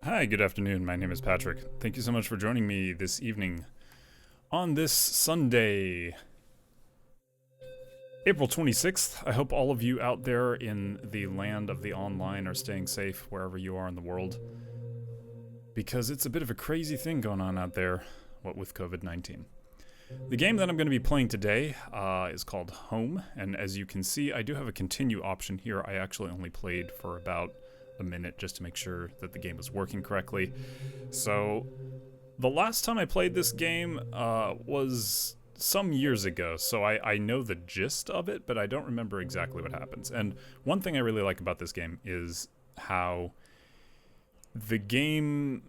Hi, good afternoon. My name is Patrick. Thank you so much for joining me this evening on this Sunday, April 26th. I hope all of you out there in the land of the online are staying safe wherever you are in the world, because it's a bit of a crazy thing going on out there, what with COVID-19. The game that I'm going to be playing today is called Home, and as you can see, I do have a continue option here. I actually only played for about a minute just to make sure that the game was working correctly. So the last time I played this game was some years ago, so I know the gist of it, but I don't remember exactly what happens. And one thing I really like about this game is how the game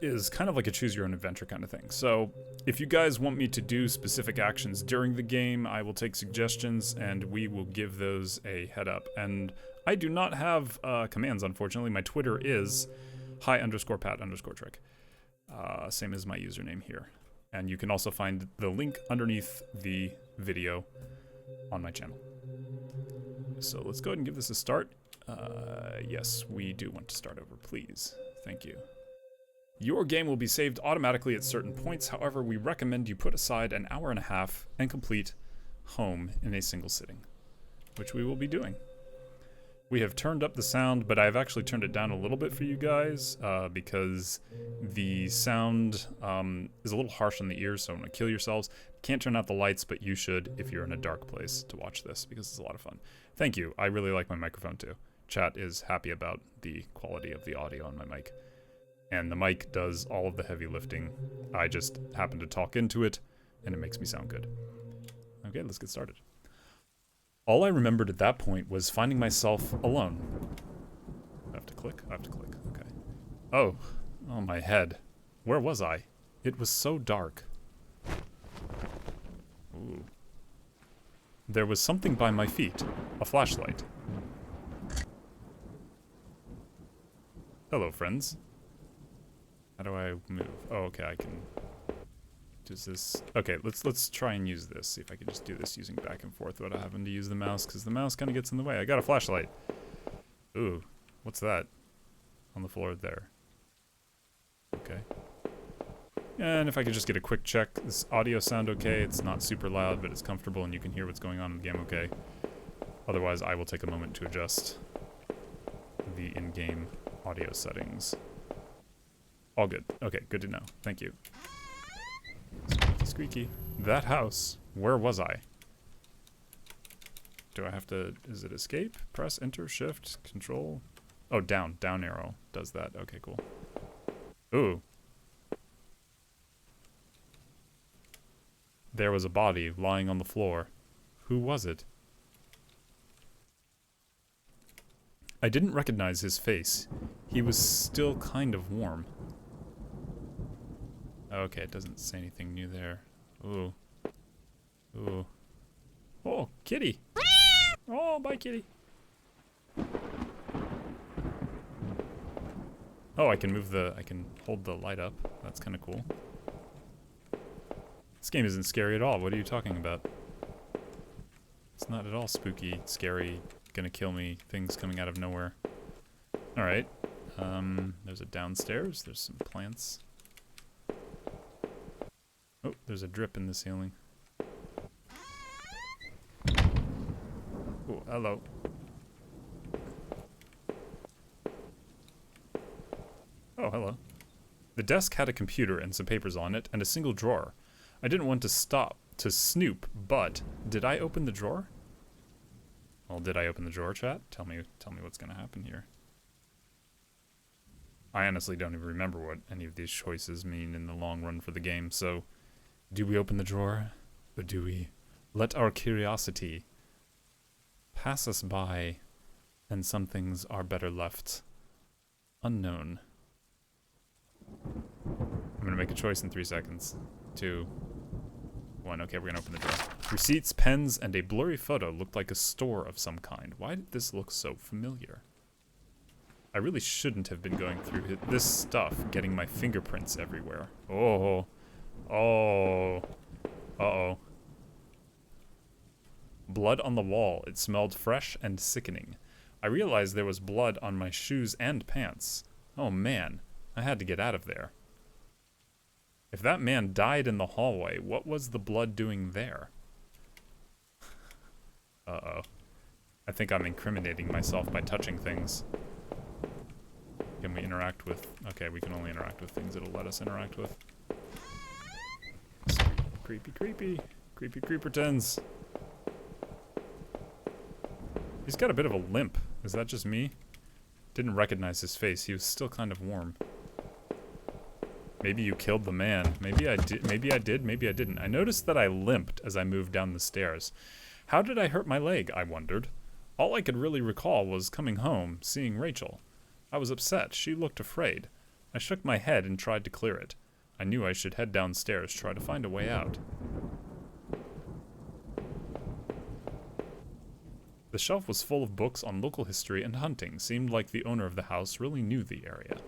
is kind of like a choose your own adventure kind of thing. So if you guys want me to do specific actions during the game, I will take suggestions and we will give those a head up. And I do not have commands, unfortunately. My Twitter is hi_Pat_trick. Same as my username here. And you can also find the link underneath the video on my channel. So let's go ahead and give this a start. Yes, we do want to start over, please. Thank you. Your game will be saved automatically at certain points. However, we recommend you put aside an hour and a half and complete Home in a single sitting, which we will be doing. We have turned up the sound, but I've actually turned it down a little bit for you guys because the sound is a little harsh on the ears, so don't kill yourselves. Can't turn out the lights, but you should if you're in a dark place to watch this because it's a lot of fun. Thank you. I really like my microphone too. Chat is happy about the quality of the audio on my mic. And the mic does all of the heavy lifting. I just happen to talk into it, and it makes me sound good. Okay, let's get started. All I remembered at that point was finding myself alone. I have to click? I have to click, okay. Oh, my head. Where was I? It was so dark. Ooh. There was something by my feet. A flashlight. Hello, friends. How do I move? Oh, okay, I can... Does this... Okay, let's try and use this. See if I can just do this using back and forth without having to use the mouse, because the mouse kind of gets in the way. I got a flashlight. Ooh, what's that? On the floor there. Okay. And if I could just get a quick check. Does audio sound okay? It's not super loud, but it's comfortable and you can hear what's going on in the game okay. Otherwise, I will take a moment to adjust the in-game audio settings. All good. Okay, good to know. Thank you. Squeaky, squeaky. That house. Where was I? Do I have to... Is it escape? Press enter, shift, control? Oh, down. Down arrow does that. Okay, cool. Ooh. There was a body lying on the floor. Who was it? I didn't recognize his face. He was still kind of warm. Okay, it doesn't say anything new there. Ooh. Ooh. Oh, kitty! Oh, bye, kitty! Oh, I can hold the light up. That's kind of cool. This game isn't scary at all. What are you talking about? It's not at all spooky, scary, gonna kill me, things coming out of nowhere. Alright. There's a downstairs. There's some plants. Oh, there's a drip in the ceiling. Oh, hello. Oh, hello. The desk had a computer and some papers on it, and a single drawer. I didn't want to stop to snoop, but did I open the drawer? Well, did I open the drawer, chat? Tell me what's gonna happen here. I honestly don't even remember what any of these choices mean in the long run for the game, so... Do we open the drawer? Or do we let our curiosity pass us by, and some things are better left unknown? I'm gonna make a choice in 3 seconds. 2, 1. Okay, we're gonna open the drawer. Receipts, pens, and a blurry photo looked like a store of some kind. Why did this look so familiar? I really shouldn't have been going through this stuff, getting my fingerprints everywhere. Oh. Oh. Uh-oh. Blood on the wall. It smelled fresh and sickening. I realized there was blood on my shoes and pants. Oh man. I had to get out of there. If that man died in the hallway, what was the blood doing there? Uh-oh. I think I'm incriminating myself by touching things. Can we interact with... Okay, we can only interact with things it'll let us interact with. Creepy, creepy. Creepy creepertons. He's got a bit of a limp. Is that just me? Didn't recognize his face. He was still kind of warm. Maybe you killed the man. Maybe I did. Maybe I did. Maybe I didn't. I noticed that I limped as I moved down the stairs. How did I hurt my leg? I wondered. All I could really recall was coming home, seeing Rachel. I was upset. She looked afraid. I shook my head and tried to clear it. I knew I should head downstairs, try to find a way out. The shelf was full of books on local history and hunting. Seemed like the owner of the house really knew the area.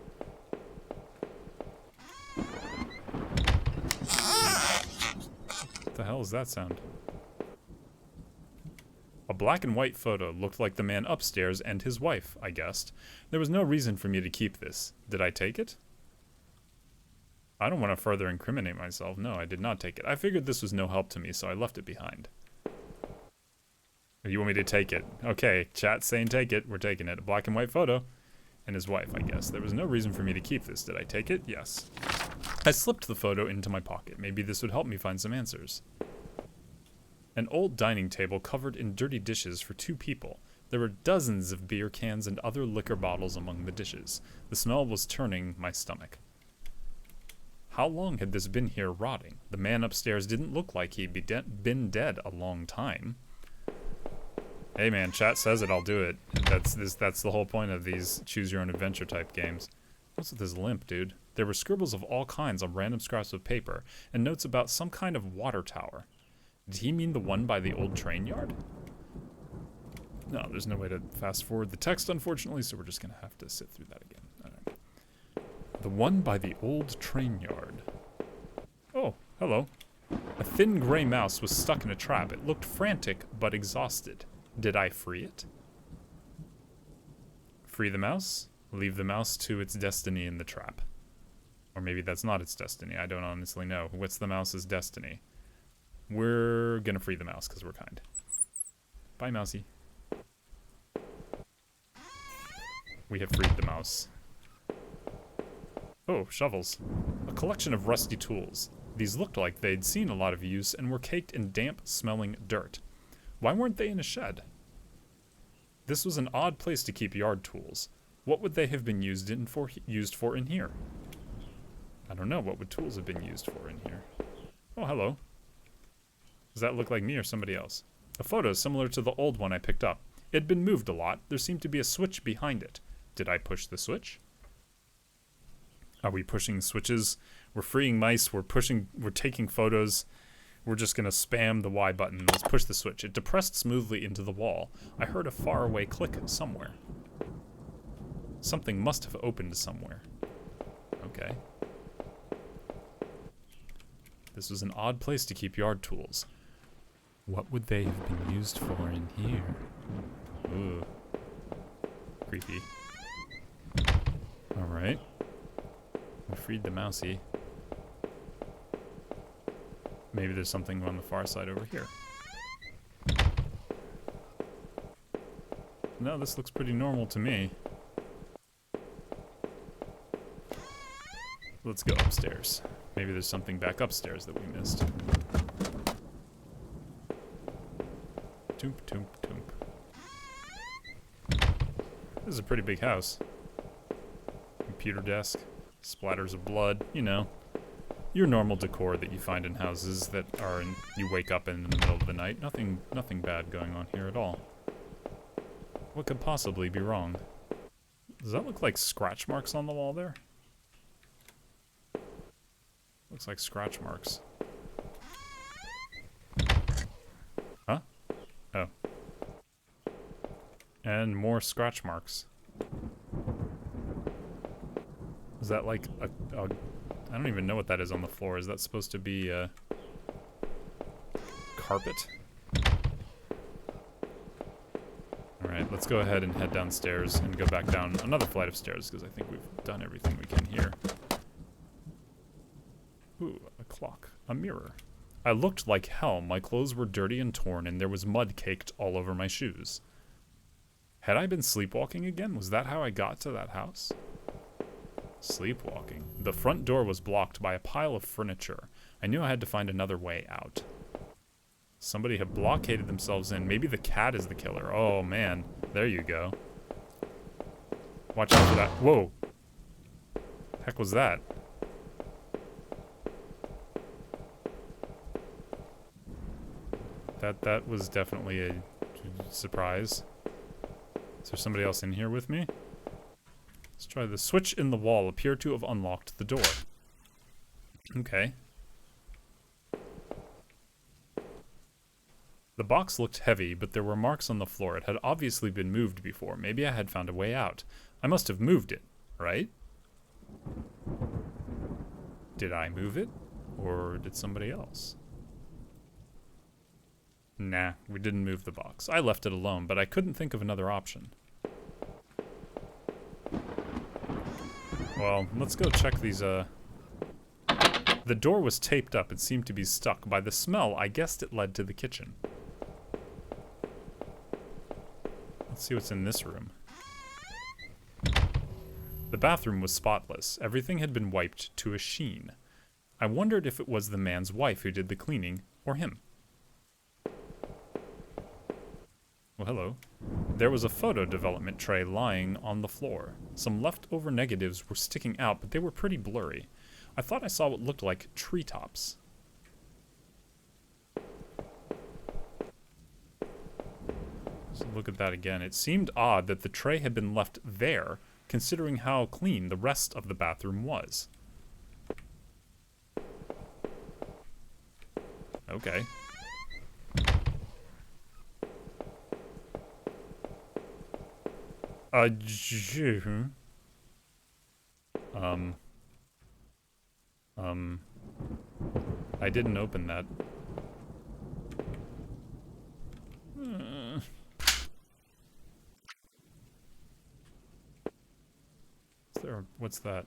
What the hell is that sound? A black and white photo looked like the man upstairs and his wife, I guessed. There was no reason for me to keep this. Did I take it? I don't want to further incriminate myself. No, I did not take it. I figured this was no help to me, so I left it behind. You want me to take it? Okay, chat's saying take it. We're taking it. A black and white photo. And his wife, I guess. There was no reason for me to keep this. Did I take it? Yes. I slipped the photo into my pocket. Maybe this would help me find some answers. An old dining table covered in dirty dishes for 2 people. There were dozens of beer cans and other liquor bottles among the dishes. The smell was turning my stomach. How long had this been here rotting? The man upstairs didn't look like he'd been dead a long time. Hey man, chat says it, I'll do it. That's the whole point of these choose-your-own-adventure type games. What's with this limp, dude? There were scribbles of all kinds on random scraps of paper, and notes about some kind of water tower. Did he mean the one by the old train yard? No, there's no way to fast forward the text, unfortunately, so we're just gonna have to sit through that again. All right. The one by the old train yard. Oh, hello. A thin gray mouse was stuck in a trap. It looked frantic, but exhausted. Did I free it? Free the mouse? Leave the mouse to its destiny in the trap. Or maybe that's not its destiny. I don't honestly know. What's the mouse's destiny? We're gonna free the mouse because we're kind. Bye, mousey. We have freed the mouse. Oh, shovels. A collection of rusty tools. These looked like they'd seen a lot of use and were caked in damp, smelling dirt. Why weren't they in a shed? This was an odd place to keep yard tools. What would they have been used for in here? I don't know. What would tools have been used for in here? Oh, hello. Does that look like me or somebody else? A photo similar to the old one I picked up. It had been moved a lot. There seemed to be a switch behind it. Did I push the switch? Are we pushing switches? We're freeing mice. We're taking photos. We're just gonna spam the Y button. Let's push the switch. It depressed smoothly into the wall. I heard a faraway click somewhere. Something must have opened somewhere. Okay. This was an odd place to keep yard tools. What would they have been used for in here? Ooh. Creepy. Alright. We freed the mousey. Maybe there's something on the far side over here. No, this looks pretty normal to me. Let's go upstairs. Maybe there's something back upstairs that we missed. Toomp, toomp, toomp. This is a pretty big house. Computer desk. Splatters of blood, you know. Your normal decor that you find in houses that are in, you wake up in the middle of the night. Nothing bad going on here at all. What could possibly be wrong? Does that look like scratch marks on the wall there? Looks like scratch marks. Huh? Oh. And more scratch marks. Is that like a I don't even know what that is on the floor. Is that supposed to be a carpet? Alright, let's go ahead and head downstairs and go back down another flight of stairs because I think we've done everything we can here. clock. A mirror. I looked like hell. My clothes were dirty and torn, and there was mud caked all over my shoes. Had I been sleepwalking again? Was that how I got to that house? Sleepwalking. The front door was blocked by a pile of furniture. I knew I had to find another way out. Somebody had blockaded themselves in. Maybe the cat is the killer. Oh, man. There you go. Watch out for that. Whoa. Heck was that? That was definitely a surprise. Is there somebody else in here with me? Let's try the switch in the wall. Appear to have unlocked the door. Okay. The box looked heavy, but there were marks on the floor. It had obviously been moved before. Maybe I had found a way out. I must have moved it, right? Did I move it? Or did somebody else? Nah, we didn't move the box. I left it alone, but I couldn't think of another option. Well, let's go check these, The door was taped up and seemed to be stuck. By the smell, I guessed it led to the kitchen. Let's see what's in this room. The bathroom was spotless. Everything had been wiped to a sheen. I wondered if it was the man's wife who did the cleaning, or him. Well, hello. There was a photo development tray lying on the floor. Some leftover negatives were sticking out, but they were pretty blurry. I thought I saw what looked like treetops. Let's look at that again. It seemed odd that the tray had been left there, considering how clean the rest of the bathroom was. Okay. I didn't open that. What's that?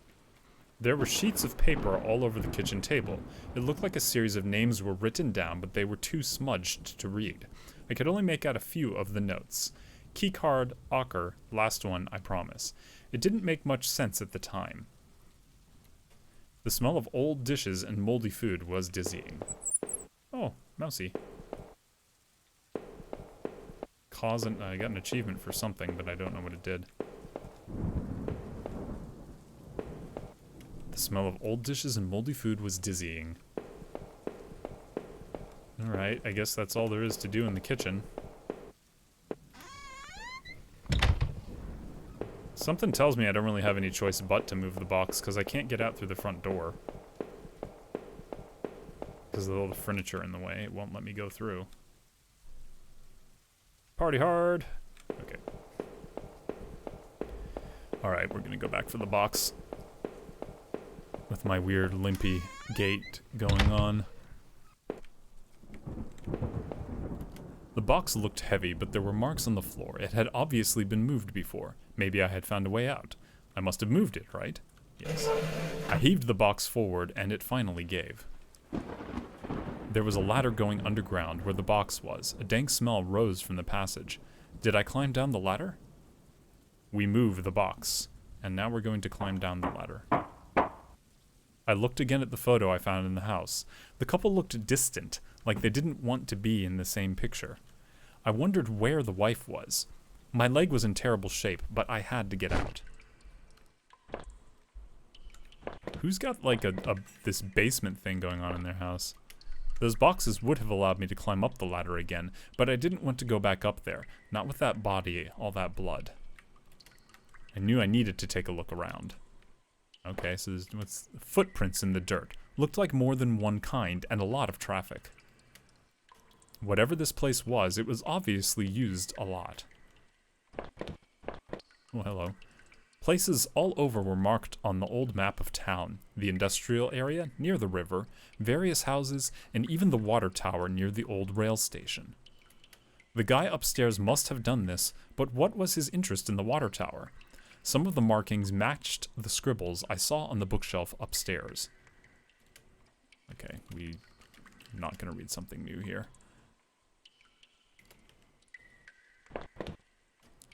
There were sheets of paper all over the kitchen table. It looked like a series of names were written down, but they were too smudged to read. I could only make out a few of the notes. Keycard, Ocker, last one, I promise. It didn't make much sense at the time. The smell of old dishes and moldy food was dizzying. Oh, mousy. I got an achievement for something, but I don't know what it did. The smell of old dishes and moldy food was dizzying. Alright, I guess that's all there is to do in the kitchen. Something tells me I don't really have any choice but to move the box, because I can't get out through the front door. Because of all the furniture in the way, it won't let me go through. Party hard! Okay. Alright, we're gonna go back for the box. With my weird limpy gait going on. The box looked heavy, but there were marks on the floor. It had obviously been moved before. Maybe I had found a way out. I must have moved it, right? Yes. I heaved the box forward, and it finally gave. There was a ladder going underground where the box was. A dank smell rose from the passage. Did I climb down the ladder? We moved the box, and now we're going to climb down the ladder. I looked again at the photo I found in the house. The couple looked distant, like they didn't want to be in the same picture. I wondered where the wife was. My leg was in terrible shape, but I had to get out. Who's got like this basement thing going on in their house? Those boxes would have allowed me to climb up the ladder again, but I didn't want to go back up there, not with that body, all that blood. I knew I needed to take a look around. Okay, so there's what's footprints in the dirt. Looked like more than one kind, and a lot of traffic. Whatever this place was, it was obviously used a lot. Oh, hello. Places all over were marked on the old map of town. The industrial area, near the river, various houses, and even the water tower near the old rail station. The guy upstairs must have done this, but what was his interest in the water tower? Some of the markings matched the scribbles I saw on the bookshelf upstairs. Okay, we're not gonna read something new here.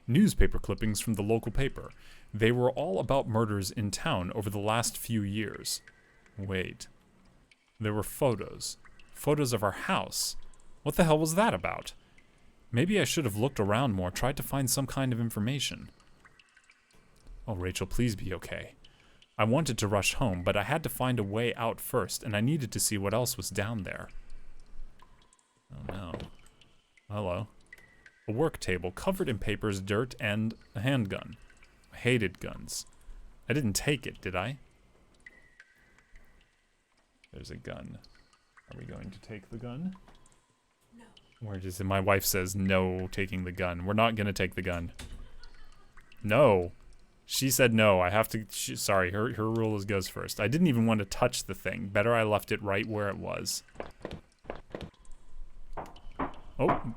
Newspaper clippings from the local paper. They were all about murders in town over the last few years. Wait. There were photos. Photos of our house. What the hell was that about? Maybe I should have looked around more, tried to find some kind of information. Oh, Rachel, please be okay. I wanted to rush home, but I had to find a way out first, and I needed to see what else was down there. Oh no. Hello. A work table covered in papers, dirt, and a handgun. I hated guns. I didn't take it, did I? There's a gun. Are we going to take the gun? No. Where is it? My wife says no taking the gun. We're not gonna take the gun. No. She said no. I have to. Sorry, her rule is goes first. I didn't even want to touch the thing. Better I left it right where it was. Oh.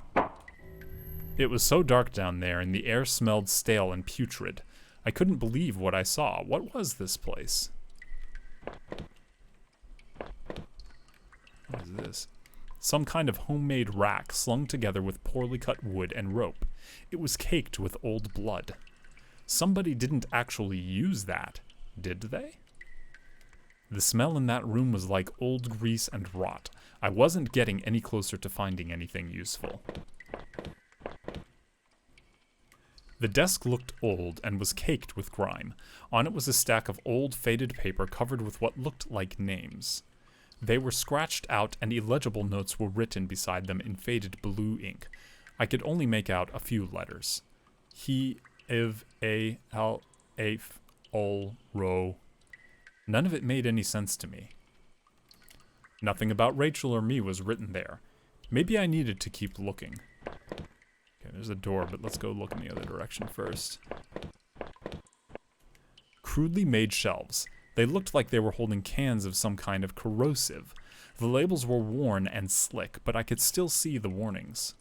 It was so dark down there, and the air smelled stale and putrid. I couldn't believe what I saw. What was this place? What is this? Some kind of homemade rack slung together with poorly cut wood and rope. It was caked with old blood. Somebody didn't actually use that, did they? The smell in that room was like old grease and rot. I wasn't getting any closer to finding anything useful. The desk looked old and was caked with grime. On it was a stack of old, faded paper covered with what looked like names. They were scratched out and illegible notes were written beside them in faded blue ink. I could only make out a few letters. He, Iv, A, L, Aif, Ol, Ro. None of it made any sense to me. Nothing about Rachel or me was written there. Maybe I needed to keep looking. Okay, there's a door, but let's go look in the other direction first. Crudely made shelves. They looked like they were holding cans of some kind of corrosive. The labels were worn and slick, but I could still see the warnings.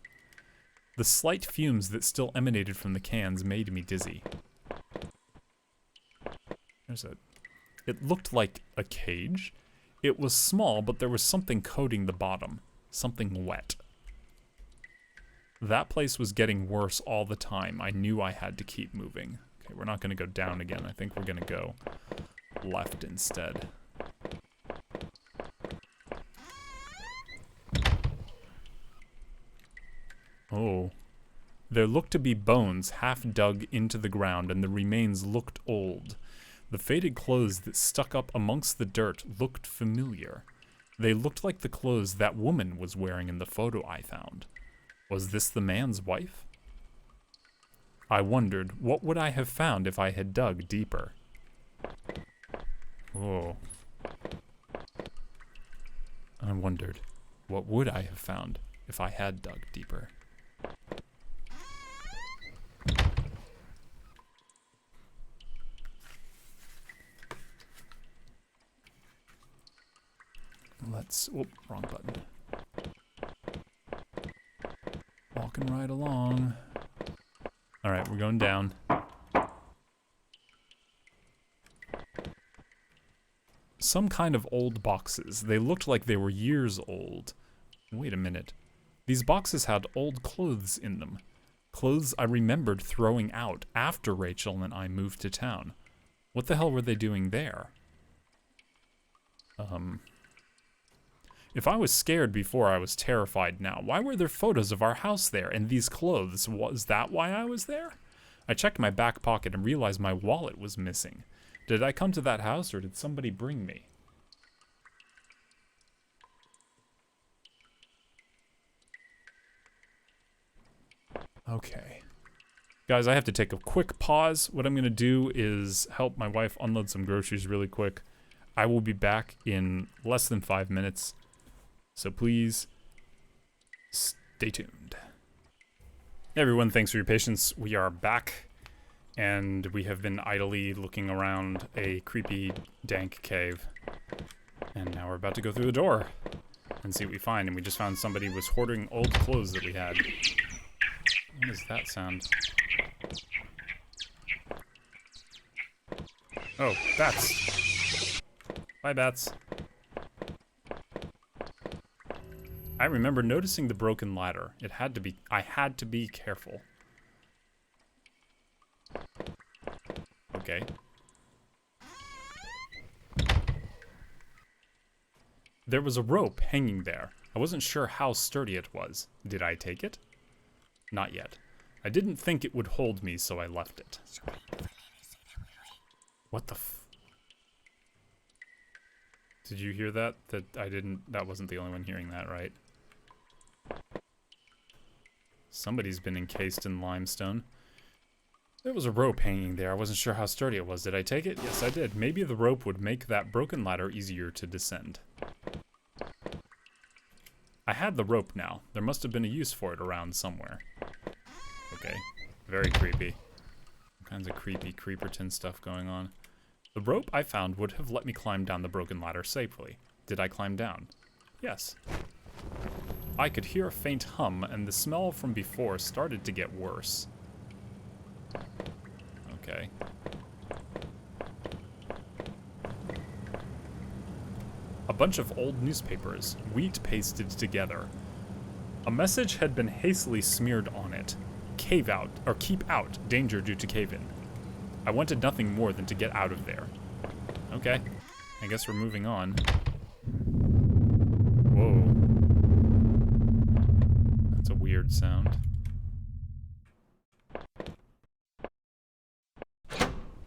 The slight fumes that still emanated from the cans made me dizzy. It looked like a cage. It was small, but there was something coating the bottom. Something wet. That place was getting worse all the time. I knew I had to keep moving. Okay, we're not going to go down again. I think we're going to go left instead. Oh. There looked to be bones half dug into the ground, and the remains looked old. The faded clothes that stuck up amongst the dirt looked familiar. They looked like the clothes that woman was wearing in the photo I found. Was this the man's wife? I wondered, what would I have found if I had dug deeper? Oh. I wondered, what would I have found if I had dug deeper? Let's, oh, wrong button. Walking right along. All right, we're going down. Some kind of old boxes. They looked like they were years old. Wait a minute. These boxes had old clothes in them. Clothes I remembered throwing out after Rachel and I moved to town. What the hell were they doing there? If I was scared before, I was terrified now. Why were there photos of our house there and these clothes? Was that why I was there? I checked my back pocket and realized my wallet was missing. Did I come to that house or did somebody bring me? Okay. Guys, I have to take a quick pause. What I'm going to do is help my wife unload some groceries really quick. I will be back in less than 5 minutes. So please, stay tuned. Hey everyone, thanks for your patience. We are back, and we have been idly looking around a creepy, dank cave. And now we're about to go through the door and see what we find. And we just found somebody was hoarding old clothes that we had. What is that sound? Oh, bats. Bye, bats. I remember noticing the broken ladder. I had to be careful. Okay. There was a rope hanging there. I wasn't sure how sturdy it was. Did I take it? Not yet. I didn't think it would hold me, so I left it. What the f... Did you hear that? That wasn't the only one hearing that, right? Somebody's been encased in limestone. There was a rope hanging there. I wasn't sure how sturdy it was. Did I take it? Yes, I did. Maybe the rope would make that broken ladder easier to descend. I had the rope now. There must have been a use for it around somewhere. Okay. Very creepy. All kinds of creepy Creeperton stuff going on. The rope I found would have let me climb down the broken ladder safely. Did I climb down? Yes. I could hear a faint hum, and the smell from before started to get worse. Okay. A bunch of old newspapers, wheat pasted together. A message had been hastily smeared on it. Cave out, or keep out, danger due to cave-in. I wanted nothing more than to get out of there. Okay, I guess we're moving on. Whoa. That's a weird sound.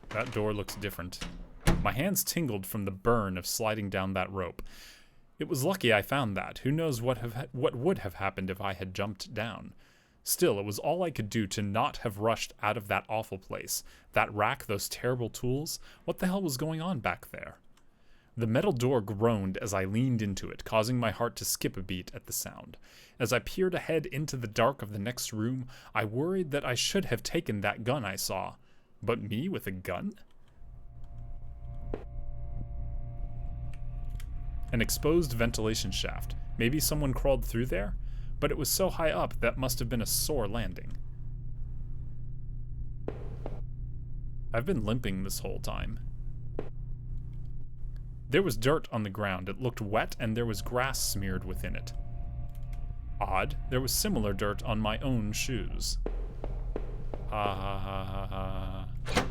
That door looks different. My hands tingled from the burn of sliding down that rope. It was lucky I found that. Who knows what would have happened if I had jumped down. Still, it was all I could do to not have rushed out of that awful place. That rack, those terrible tools. What the hell was going on back there? The metal door groaned as I leaned into it, causing my heart to skip a beat at the sound. As I peered ahead into the dark of the next room, I worried that I should have taken that gun I saw. But me with a gun? An exposed ventilation shaft. Maybe someone crawled through there? But it was so high up that must have been a sore landing. I've been limping this whole time. There was dirt on the ground. It looked wet and there was grass smeared within it. Odd, there was similar dirt on my own shoes. Ha ha ha ha ha.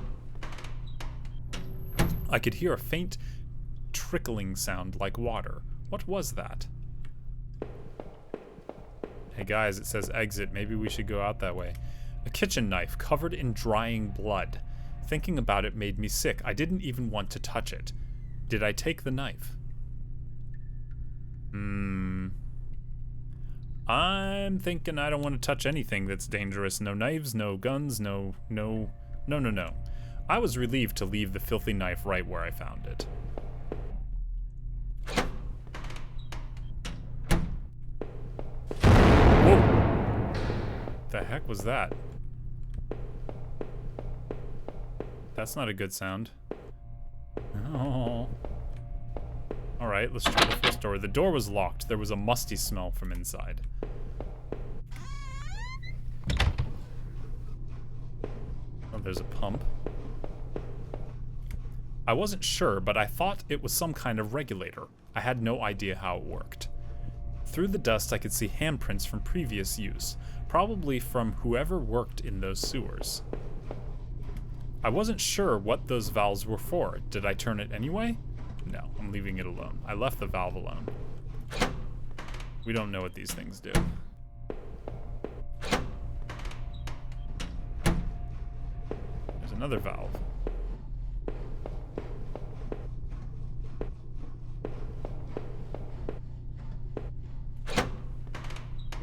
I could hear a faint trickling sound like water. What was that? Hey guys, it says exit. Maybe we should go out that way. A kitchen knife covered in drying blood. Thinking about it made me sick. I didn't even want to touch it. Did I take the knife? I'm thinking I don't want to touch anything that's dangerous. No knives, no guns, no. I was relieved to leave the filthy knife right where I found it. Whoa! The heck was that? That's not a good sound. Oh. Alright, let's try the first door. The door was locked. There was a musty smell from inside. Oh, there's a pump. I wasn't sure, but I thought it was some kind of regulator. I had no idea how it worked. Through the dust, I could see handprints from previous use, probably from whoever worked in those sewers. I wasn't sure what those valves were for. Did I turn it anyway? No, I'm leaving it alone. I left the valve alone. We don't know what these things do. There's another valve.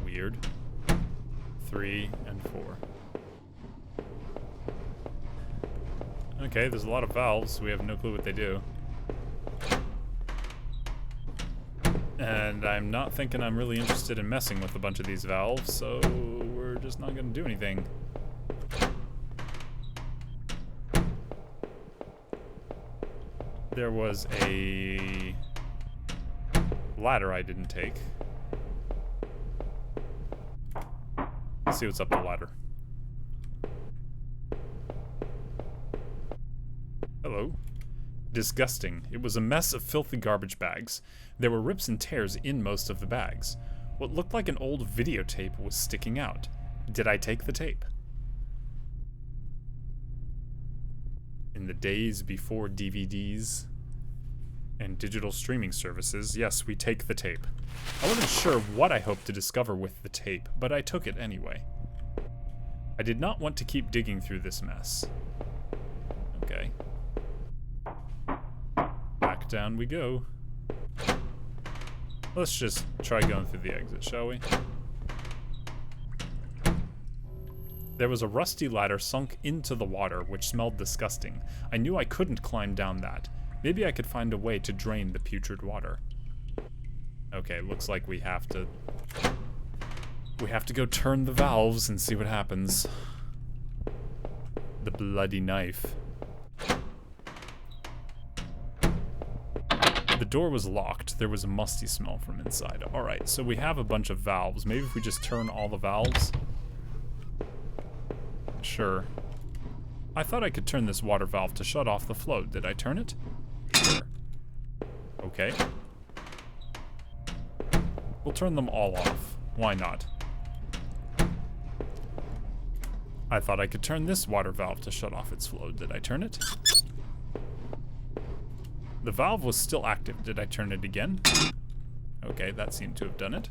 Weird. 3 and 4. Okay, there's a lot of valves. We have no clue what they do. And I'm not thinking I'm really interested in messing with a bunch of these valves, so we're just not going to do anything. There was a ladder I didn't take. Let's see what's up the ladder. Hello. Disgusting. It was a mess of filthy garbage bags. There were rips and tears in most of the bags. What looked like an old videotape was sticking out. Did I take the tape? In the days before DVDs and digital streaming services, yes, we take the tape. I wasn't sure what I hoped to discover with the tape, but I took it anyway. I did not want to keep digging through this mess. Okay. Back down we go. Let's just try going through the exit, shall we? There was a rusty ladder sunk into the water, which smelled disgusting. I knew I couldn't climb down that. Maybe I could find a way to drain the putrid water. Okay, looks like we have to go turn the valves and see what happens. The bloody knife. The door was locked. There was a musty smell from inside. Alright, so we have a bunch of valves. Maybe if we just turn all the valves? Sure. I thought I could turn this water valve to shut off the flow. Did I turn it? Sure. Okay. We'll turn them all off. Why not? I thought I could turn this water valve to shut off its flow. Did I turn it? The valve was still active. Did I turn it again? Okay, that seemed to have done it.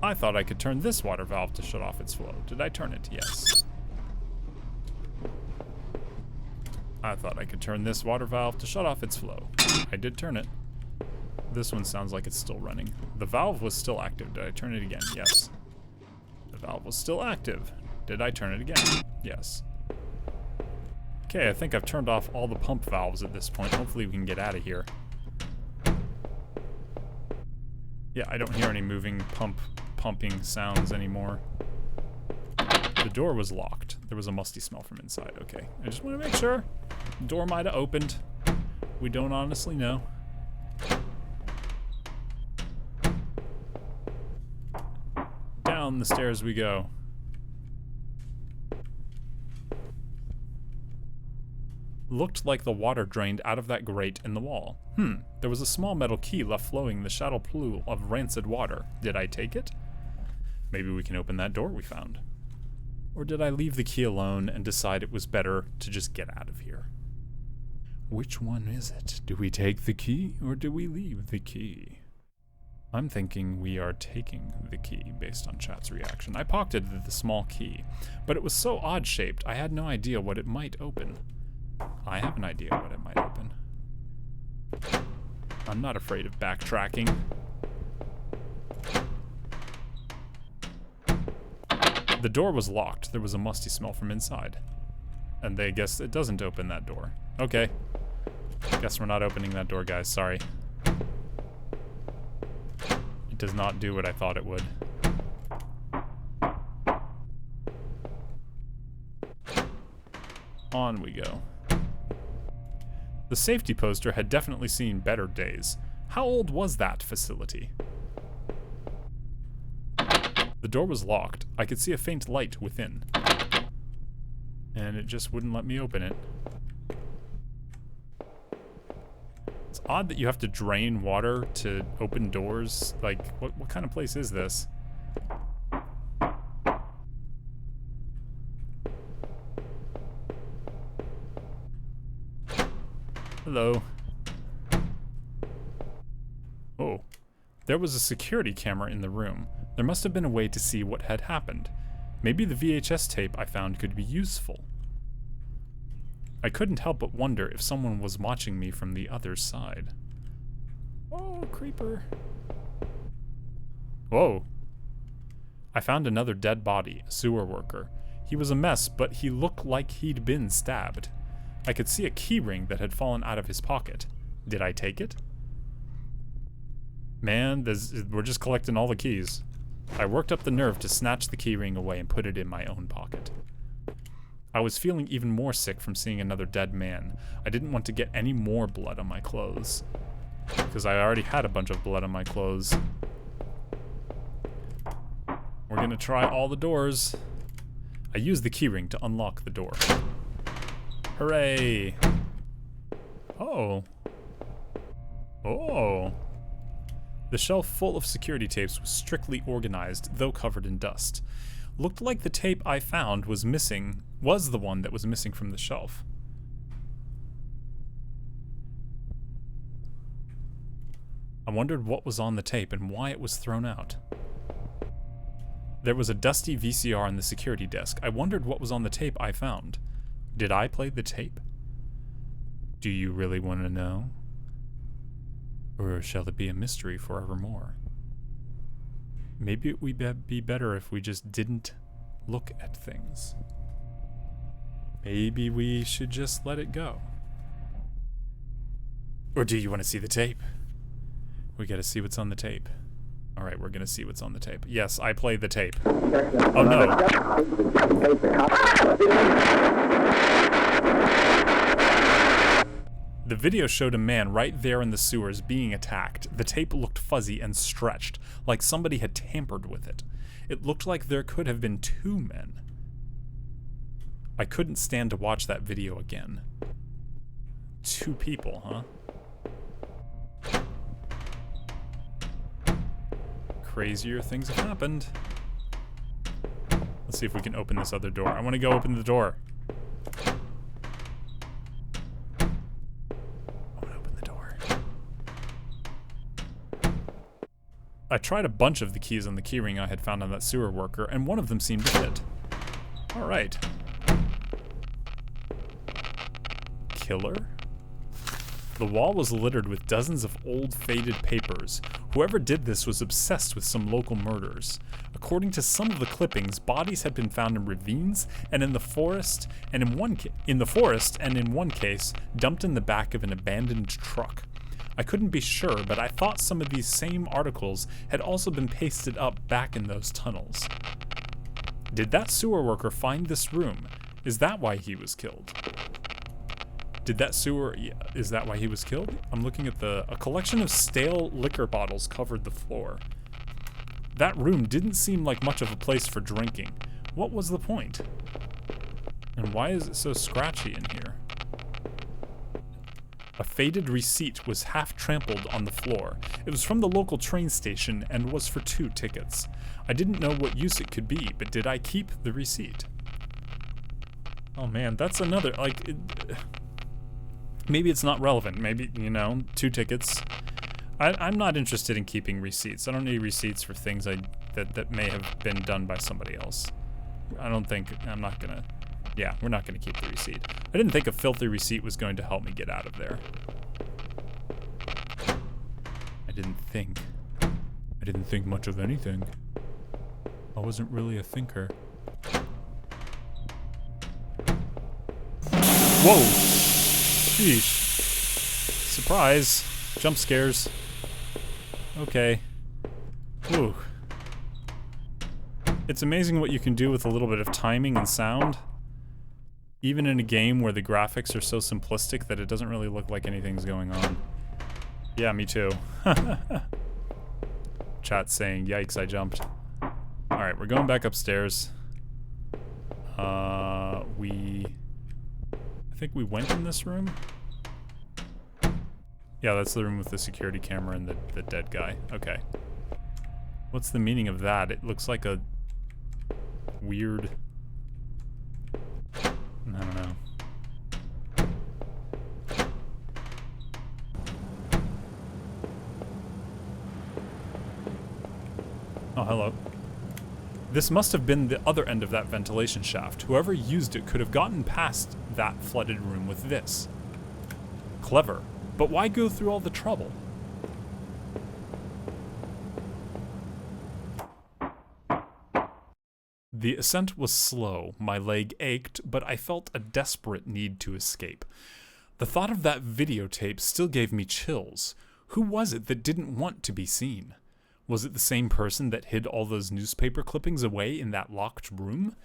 I thought I could turn this water valve to shut off its flow. Did I turn it? Yes. I thought I could turn this water valve to shut off its flow. I did turn it. This one sounds like it's still running. The valve was still active. Did I turn it again? Yes. The valve was still active. Did I turn it again? Yes. Okay, I think I've turned off all the pump valves at this point. Hopefully we can get out of here. Yeah, I don't hear any moving pumping sounds anymore. The door was locked. There was a musty smell from inside. Okay, I just want to make sure. The door might have opened. We don't honestly know. Down the stairs we go. Looked like the water drained out of that grate in the wall. There was a small metal key left flowing in the shallow pool of rancid water. Did I take it? Maybe we can open that door we found. Or did I leave the key alone and decide it was better to just get out of here? Which one is it? Do we take the key or do we leave the key? I'm thinking we are taking the key based on chat's reaction. I pocketed the small key, but it was so odd-shaped I had no idea what it might open. I have an idea what it might open. I'm not afraid of backtracking. The door was locked. There was a musty smell from inside. And I guess it doesn't open that door. Okay. Guess we're not opening that door, guys. Sorry. It does not do what I thought it would. On we go. The safety poster had definitely seen better days. How old was that facility? The door was locked. I could see a faint light within. And it just wouldn't let me open it. It's odd that you have to drain water to open doors. Like, what kind of place is this? Hello. Oh. There was a security camera in the room. There must have been a way to see what had happened. Maybe the VHS tape I found could be useful. I couldn't help but wonder if someone was watching me from the other side. Oh, creeper. Whoa. I found another dead body, a sewer worker. He was a mess, but he looked like he'd been stabbed. I could see a keyring that had fallen out of his pocket. Did I take it? Man, we're just collecting all the keys. I worked up the nerve to snatch the keyring away and put it in my own pocket. I was feeling even more sick from seeing another dead man. I didn't want to get any more blood on my clothes, because I already had a bunch of blood on my clothes. We're gonna try all the doors. I used the keyring to unlock the door. Hooray! Oh. Oh. The shelf full of security tapes was strictly organized, though covered in dust. Looked like the tape I found was the one that was missing from the shelf. I wondered what was on the tape and why it was thrown out. There was a dusty VCR on the security desk. I wondered what was on the tape I found. Did I play the tape? Do you really want to know? Or shall it be a mystery forevermore? Maybe it would be better if we just didn't look at things. Maybe we should just let it go. Or do you want to see the tape? We gotta see what's on the tape. Alright, we're gonna see what's on the tape. Yes, I played the tape. Oh no. The video showed a man right there in the sewers being attacked. The tape looked fuzzy and stretched, like somebody had tampered with it. It looked like there could have been 2 men. I couldn't stand to watch that video again. 2 people, huh? Crazier things have happened. Let's see if we can open this other door. I want to go open the door. I tried a bunch of the keys on the keyring I had found on that sewer worker, and one of them seemed to fit. Alright. Killer? The wall was littered with dozens of old, faded papers. Whoever did this was obsessed with some local murders. According to some of the clippings, bodies had been found in ravines and in the forest, and in one case, dumped in the back of an abandoned truck. I couldn't be sure, but I thought some of these same articles had also been pasted up back in those tunnels. Did that sewer worker find this room? Is that why he was killed? Is that why he was killed? I'm looking at a collection of stale liquor bottles covered the floor. That room didn't seem like much of a place for drinking. What was the point? And why is it so scratchy in here? A faded receipt was half trampled on the floor. It was from the local train station and was for 2 tickets. I didn't know what use it could be, but did I keep the receipt? Oh man, that's another, maybe it's not relevant. Maybe, 2 tickets. I'm not interested in keeping receipts. I don't need receipts for things that may have been done by somebody else. Yeah, we're not gonna keep the receipt. I didn't think a filthy receipt was going to help me get out of there. I didn't think much of anything. I wasn't really a thinker. Whoa! Sheesh. Surprise. Jump scares. Okay. Whew. It's amazing what you can do with a little bit of timing and sound. Even in a game where the graphics are so simplistic that it doesn't really look like anything's going on. Yeah, me too. Chat saying, yikes, I jumped. Alright, we're going back upstairs. I think we went in this room? Yeah, that's the room with the security camera and the dead guy. Okay. What's the meaning of that? It looks like a weird... I don't know. Oh, hello. This must have been the other end of that ventilation shaft. Whoever used it could have gotten past that flooded room with this. Clever. But why go through all the trouble? The ascent was slow, my leg ached, but I felt a desperate need to escape. The thought of that videotape still gave me chills. Who was it that didn't want to be seen? Was it the same person that hid all those newspaper clippings away in that locked room?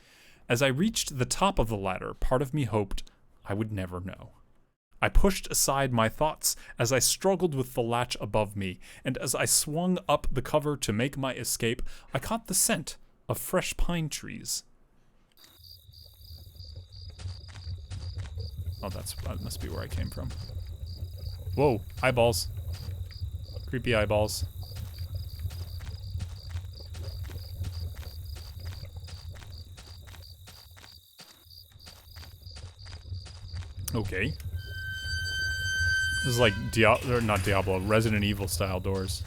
As I reached the top of the ladder, part of me hoped I would never know. I pushed aside my thoughts as I struggled with the latch above me, and as I swung up the cover to make my escape, I caught the scent of fresh pine trees. Oh, that must be where I came from. Whoa, eyeballs. Creepy eyeballs. Okay. This is like not Diablo, Resident Evil style doors.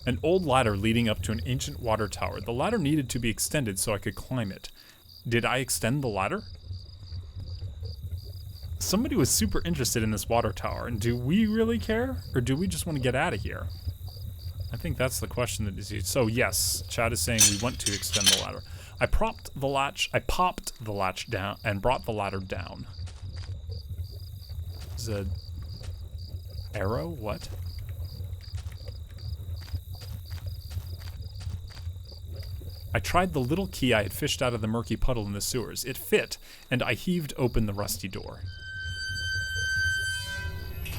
An old ladder leading up to an ancient water tower. The ladder needed to be extended so I could climb it. Did I extend the ladder? Somebody was super interested in this water tower, and do we really care? Or do we just want to get out of here? I think that's the question that is used. So yes, Chad is saying we want to extend the ladder. I popped the latch down and brought the ladder down. Is a arrow? What? I tried the little key I had fished out of the murky puddle in the sewers. It fit, and I heaved open the rusty door.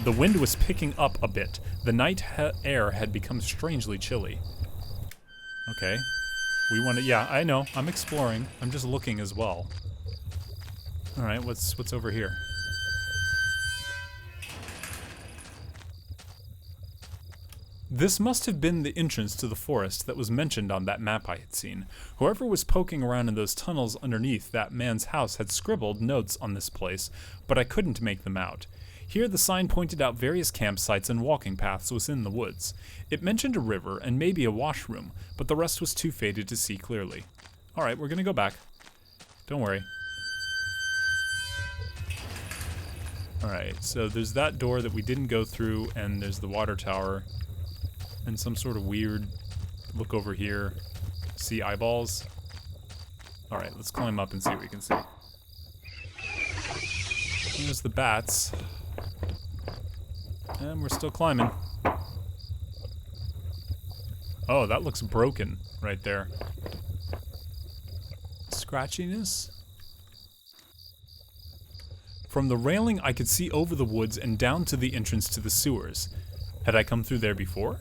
The wind was picking up a bit. The night air had become strangely chilly. Okay. We want to, yeah, I know. I'm exploring. I'm just looking as well. Alright, what's over here? This must have been the entrance to the forest that was mentioned on that map I had seen. Whoever was poking around in those tunnels underneath that man's house had scribbled notes on this place, but I couldn't make them out. Here the sign pointed out various campsites and walking paths within the woods. It mentioned a river and maybe a washroom, but the rest was too faded to see clearly. Alright, we're gonna go back. Don't worry. Alright, so there's that door that we didn't go through, and there's the water tower. And some sort of weird look over here. See eyeballs? Alright, let's climb up and see what we can see. There's the bats. And we're still climbing. Oh, that looks broken right there. Scratchiness? From the railing, I could see over the woods and down to the entrance to the sewers. Had I come through there before?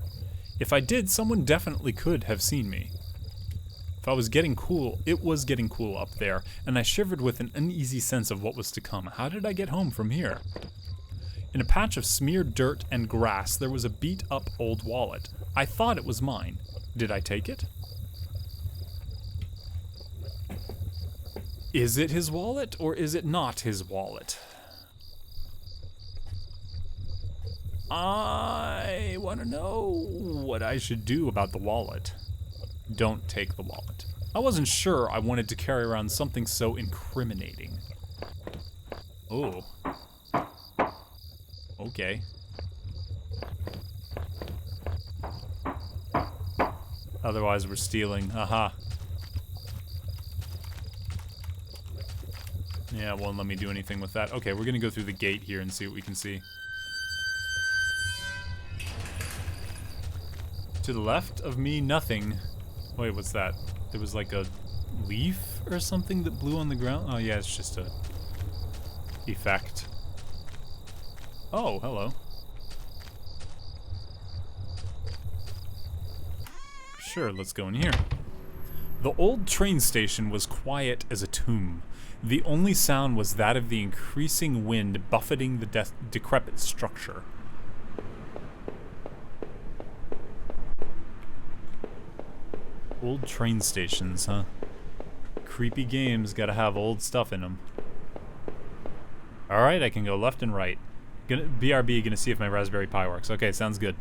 If I did, someone definitely could have seen me. If I was getting cool, it was getting cool up there, and I shivered with an uneasy sense of what was to come. How did I get home from here? In a patch of smeared dirt and grass, there was a beat-up old wallet. I thought it was mine. Did I take it? Is it his wallet, or is it not his wallet? I want to know what I should do about the wallet. Don't take the wallet. I wasn't sure I wanted to carry around something so incriminating. Oh. Okay. Otherwise we're stealing. Aha. Yeah, it won't let me do anything with that. Okay, we're gonna go through the gate here and see what we can see. To the left of me, nothing. Wait, what's that? There was like a leaf or something that blew on the ground? Oh yeah, it's just a effect. Oh, hello. Sure, let's go in here. The old train station was quiet as a tomb. The only sound was that of the increasing wind buffeting the decrepit structure. Old train stations, huh? Creepy games gotta have old stuff in them. Alright, I can go left and right. BRB, gonna see if my Raspberry Pi works. Okay, sounds good.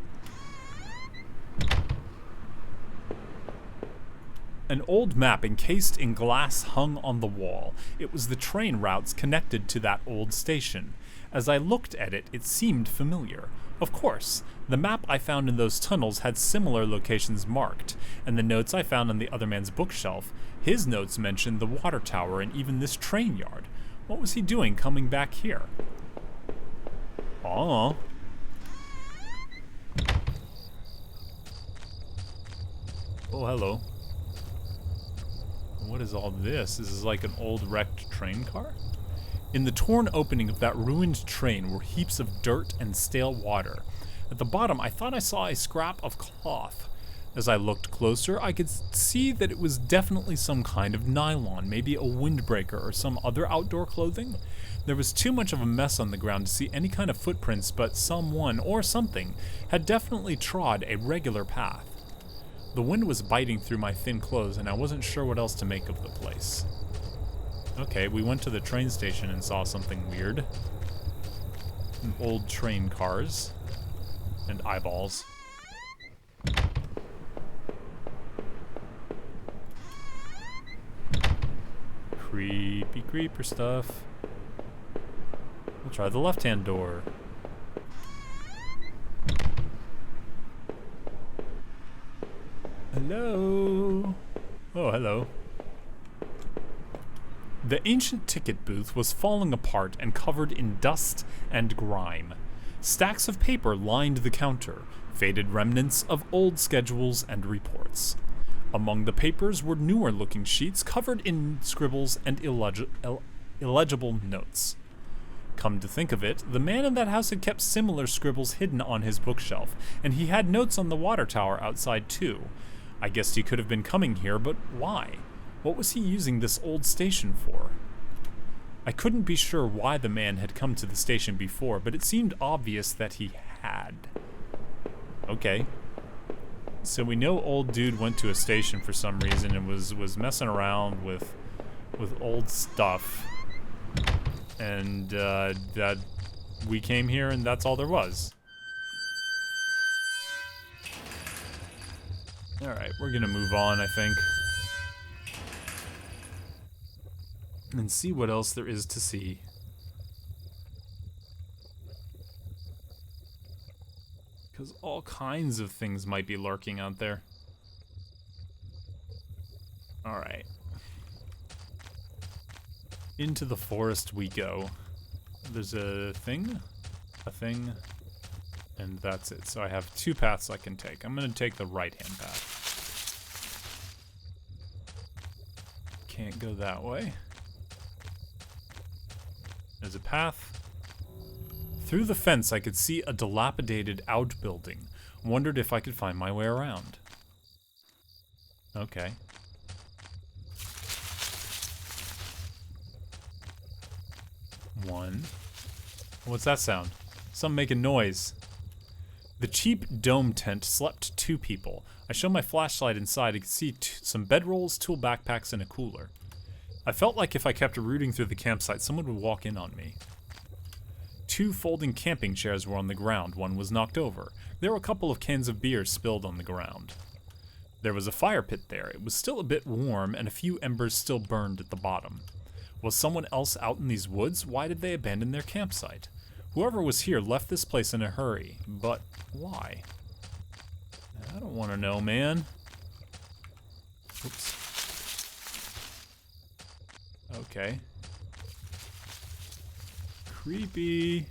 An old map encased in glass hung on the wall. It was the train routes connected to that old station. As I looked at it, it seemed familiar. Of course, the map I found in those tunnels had similar locations marked, and the notes I found on the other man's bookshelf, his notes mentioned the water tower and even this train yard. What was he doing coming back here? Oh. Oh, hello. What is all this? This is like an old wrecked train car? In the torn opening of that ruined train were heaps of dirt and stale water. At the bottom, I thought I saw a scrap of cloth. As I looked closer, I could see that it was definitely some kind of nylon, maybe a windbreaker or some other outdoor clothing. There was too much of a mess on the ground to see any kind of footprints, but someone, or something, had definitely trod a regular path. The wind was biting through my thin clothes, and I wasn't sure what else to make of the place. Okay, we went to the train station and saw something weird. Old train cars. And eyeballs. Creepy creeper stuff. We'll try the left-hand door. Hello? Oh, hello. The ancient ticket booth was falling apart and covered in dust and grime. Stacks of paper lined the counter, faded remnants of old schedules and reports. Among the papers were newer-looking sheets covered in scribbles and illegible notes. Come to think of it, the man in that house had kept similar scribbles hidden on his bookshelf, and he had notes on the water tower outside too. I guessed he could have been coming here, but why? What was he using this old station for? I couldn't be sure why the man had come to the station before, but it seemed obvious that he had. Okay. So we know old dude went to a station for some reason and was messing around with old stuff. And that we came here and that's all there was. Alright, we're gonna move on, I think. And see what else there is to see. Because all kinds of things might be lurking out there. Alright. Into the forest we go. There's a thing, and that's it. So I have two paths I can take. I'm gonna take the right-hand path. Can't go that way. There's a path. Through the fence I could see a dilapidated outbuilding. Wondered if I could find my way around. Okay. One. What's that sound? Something making noise. The cheap dome tent slept two people. I shone my flashlight inside and could see some bedrolls, tool backpacks, and a cooler. I felt like if I kept rooting through the campsite, someone would walk in on me. Two folding camping chairs were on the ground. One was knocked over. There were a couple of cans of beer spilled on the ground. There was a fire pit there. It was still a bit warm, and a few embers still burned at the bottom. Was someone else out in these woods? Why did they abandon their campsite? Whoever was here left this place in a hurry, but why? I don't want to know, man. Oops. Okay. Creepy.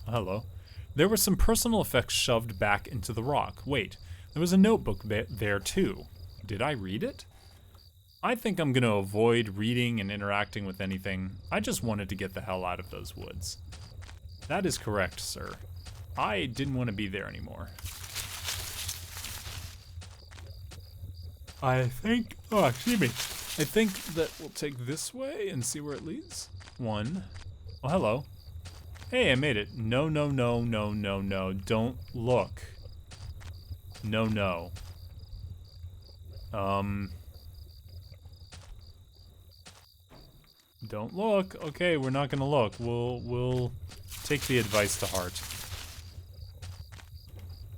Hello. There were some personal effects shoved back into the rock. Wait, there was a notebook there too. Did I read it? I think I'm gonna avoid reading and interacting with anything. I just wanted to get the hell out of those woods. That is correct, sir. I didn't want to be there anymore. I think, oh, excuse me. I think that we'll take this way and see where it leads. One. Oh, hello. Hey, I made it. No, no, no, no, no, no. Don't look. No, no. Don't look. Okay, we're not gonna look. We'll take the advice to heart.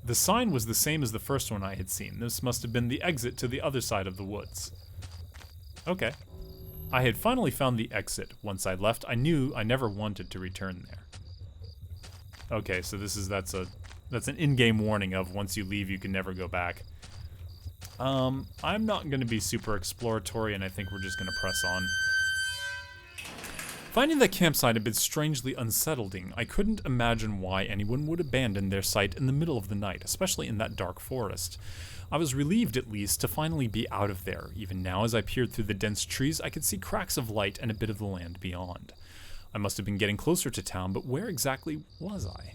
The sign was the same as the first one I had seen. This must have been the exit to the other side of the woods. Okay. I had finally found the exit. Once I left, I knew I never wanted to return there. Okay, so that's an in-game warning of once you leave, you can never go back. I'm not gonna be super exploratory, and I think we're just gonna press on. Finding the campsite a bit strangely unsettling, I couldn't imagine why anyone would abandon their site in the middle of the night, especially in that dark forest. I was relieved, at least, to finally be out of there. Even now, as I peered through the dense trees, I could see cracks of light and a bit of the land beyond. I must have been getting closer to town, but where exactly was I?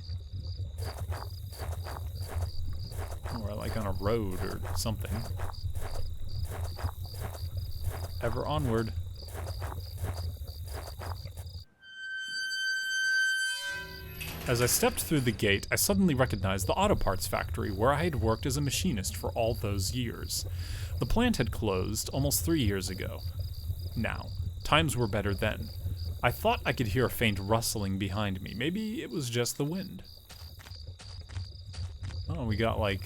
Or like on a road or something. Ever onward. As I stepped through the gate, I suddenly recognized the auto parts factory where I had worked as a machinist for all those years. The plant had closed almost 3 years ago. Now, Times were better then. I thought I could hear a faint rustling behind me. Maybe it was just the wind. Oh, we got like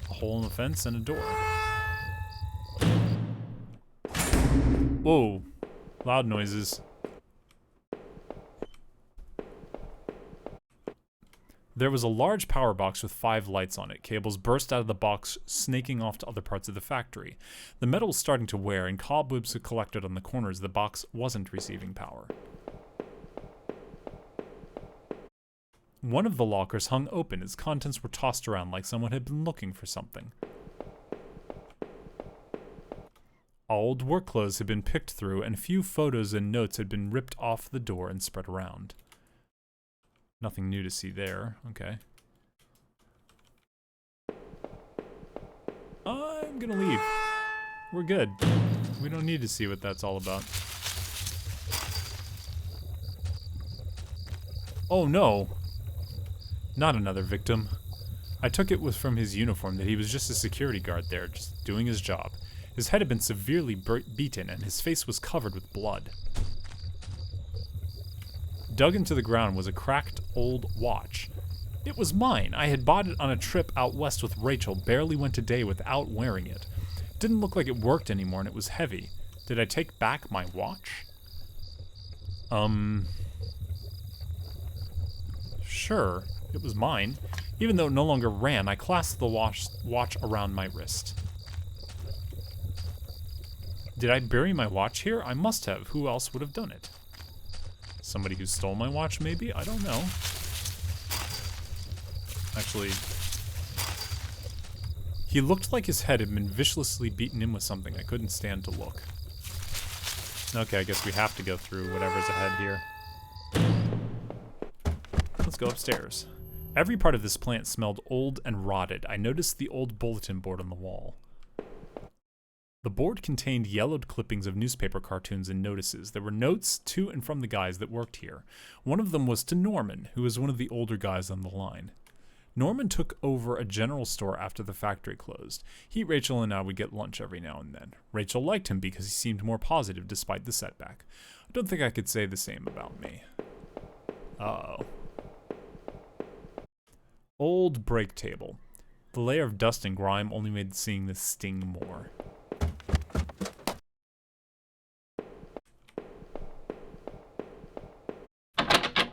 a hole in the fence and a door. Whoa, loud noises. There was a large power box with 5 lights on it. Cables burst out of the box, snaking off to other parts of the factory. The metal was starting to wear, and cobwebs had collected on the corners. The box wasn't receiving power. One of the lockers hung open. Its contents were tossed around like someone had been looking for something. Old work clothes had been picked through, and a few photos and notes had been ripped off the door and spread around. Nothing new to see there. Okay. I'm gonna leave. We're good. We don't need to see what that's all about. Oh no! Not another victim. I took it was from his uniform that he was just a security guard there, just doing his job. His head had been severely beaten, and his face was covered with blood. Dug into the ground was a cracked old watch. It was mine. I had bought it on a trip out west with Rachel, barely went a day without wearing it. Didn't look like it worked anymore, and it was heavy. Did I take back my watch? Sure, it was mine. Even though it no longer ran, I clasped the watch around my wrist. Did I bury my watch here? I must have. Who else would have done it? Somebody who stole my watch, maybe? I don't know. Actually, he looked like his head had been viciously beaten in with something. I couldn't stand to look. Okay, I guess we have to go through whatever's ahead here. Let's go upstairs. Every part of this plant smelled old and rotted. I noticed the old bulletin board on the wall. The board contained yellowed clippings of newspaper cartoons and notices. There were notes to and from the guys that worked here. One of them was to Norman, who was one of the older guys on the line. Norman took over a general store after the factory closed. He, Rachel, and I would get lunch every now and then. Rachel liked him because he seemed more positive despite the setback. I don't think I could say the same about me. Uh-oh. Old break table. The layer of dust and grime only made seeing this sting more.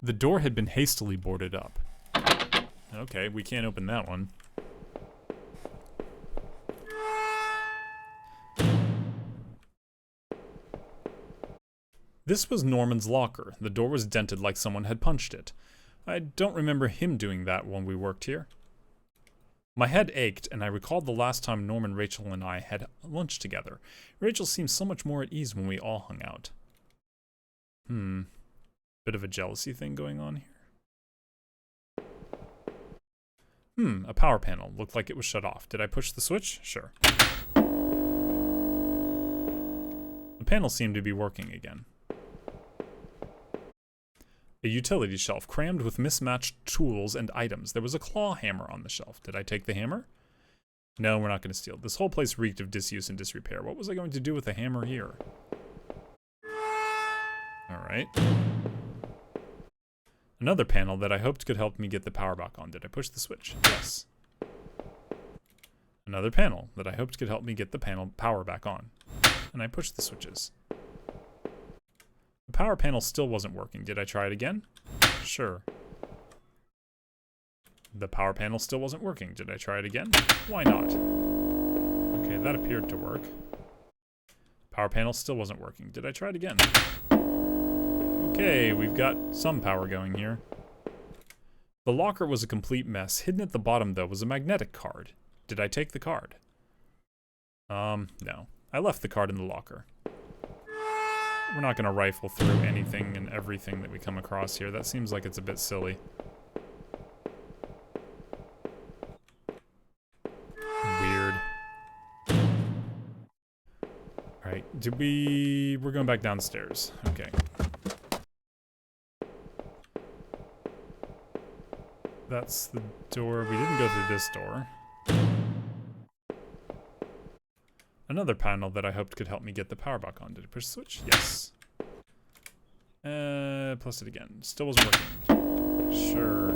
The door had been hastily boarded up. Okay, we can't open that one. This was Norman's locker. The door was dented like someone had punched it. I don't remember him doing that when we worked here. My head ached, and I recalled the last time Norman, Rachel, and I had lunch together. Rachel seemed so much more at ease when we all hung out. Bit of a jealousy thing going on here. A power panel. Looked like it was shut off. Did I push the switch? Sure. The panel seemed to be working again. A utility shelf crammed with mismatched tools and items. There was a claw hammer on the shelf. Did I take the hammer? No, we're not going to steal. This whole place reeked of disuse and disrepair. What was I going to do with a hammer here? Alright. Another panel that I hoped could help me get the power back on. Did I push the switch? Yes. Another panel that I hoped could help me get the power back on. And I pushed the switches. The power panel still wasn't working. Did I try it again? Sure. The power panel still wasn't working. Did I try it again? Why not? Okay, that appeared to work. Power panel still wasn't working. Did I try it again? Okay, we've got some power going here. The locker was a complete mess. Hidden at the bottom, though, was a magnetic card. Did I take the card? No. I left the card in the locker. We're not gonna rifle through anything and everything that we come across here. That seems like it's a bit silly. Weird. Alright, we're going back downstairs. Okay. That's the door. We didn't go through this door. Another panel that I hoped could help me get the power back on. Did it push the switch? Yes. Plus it again. Still wasn't working. Sure.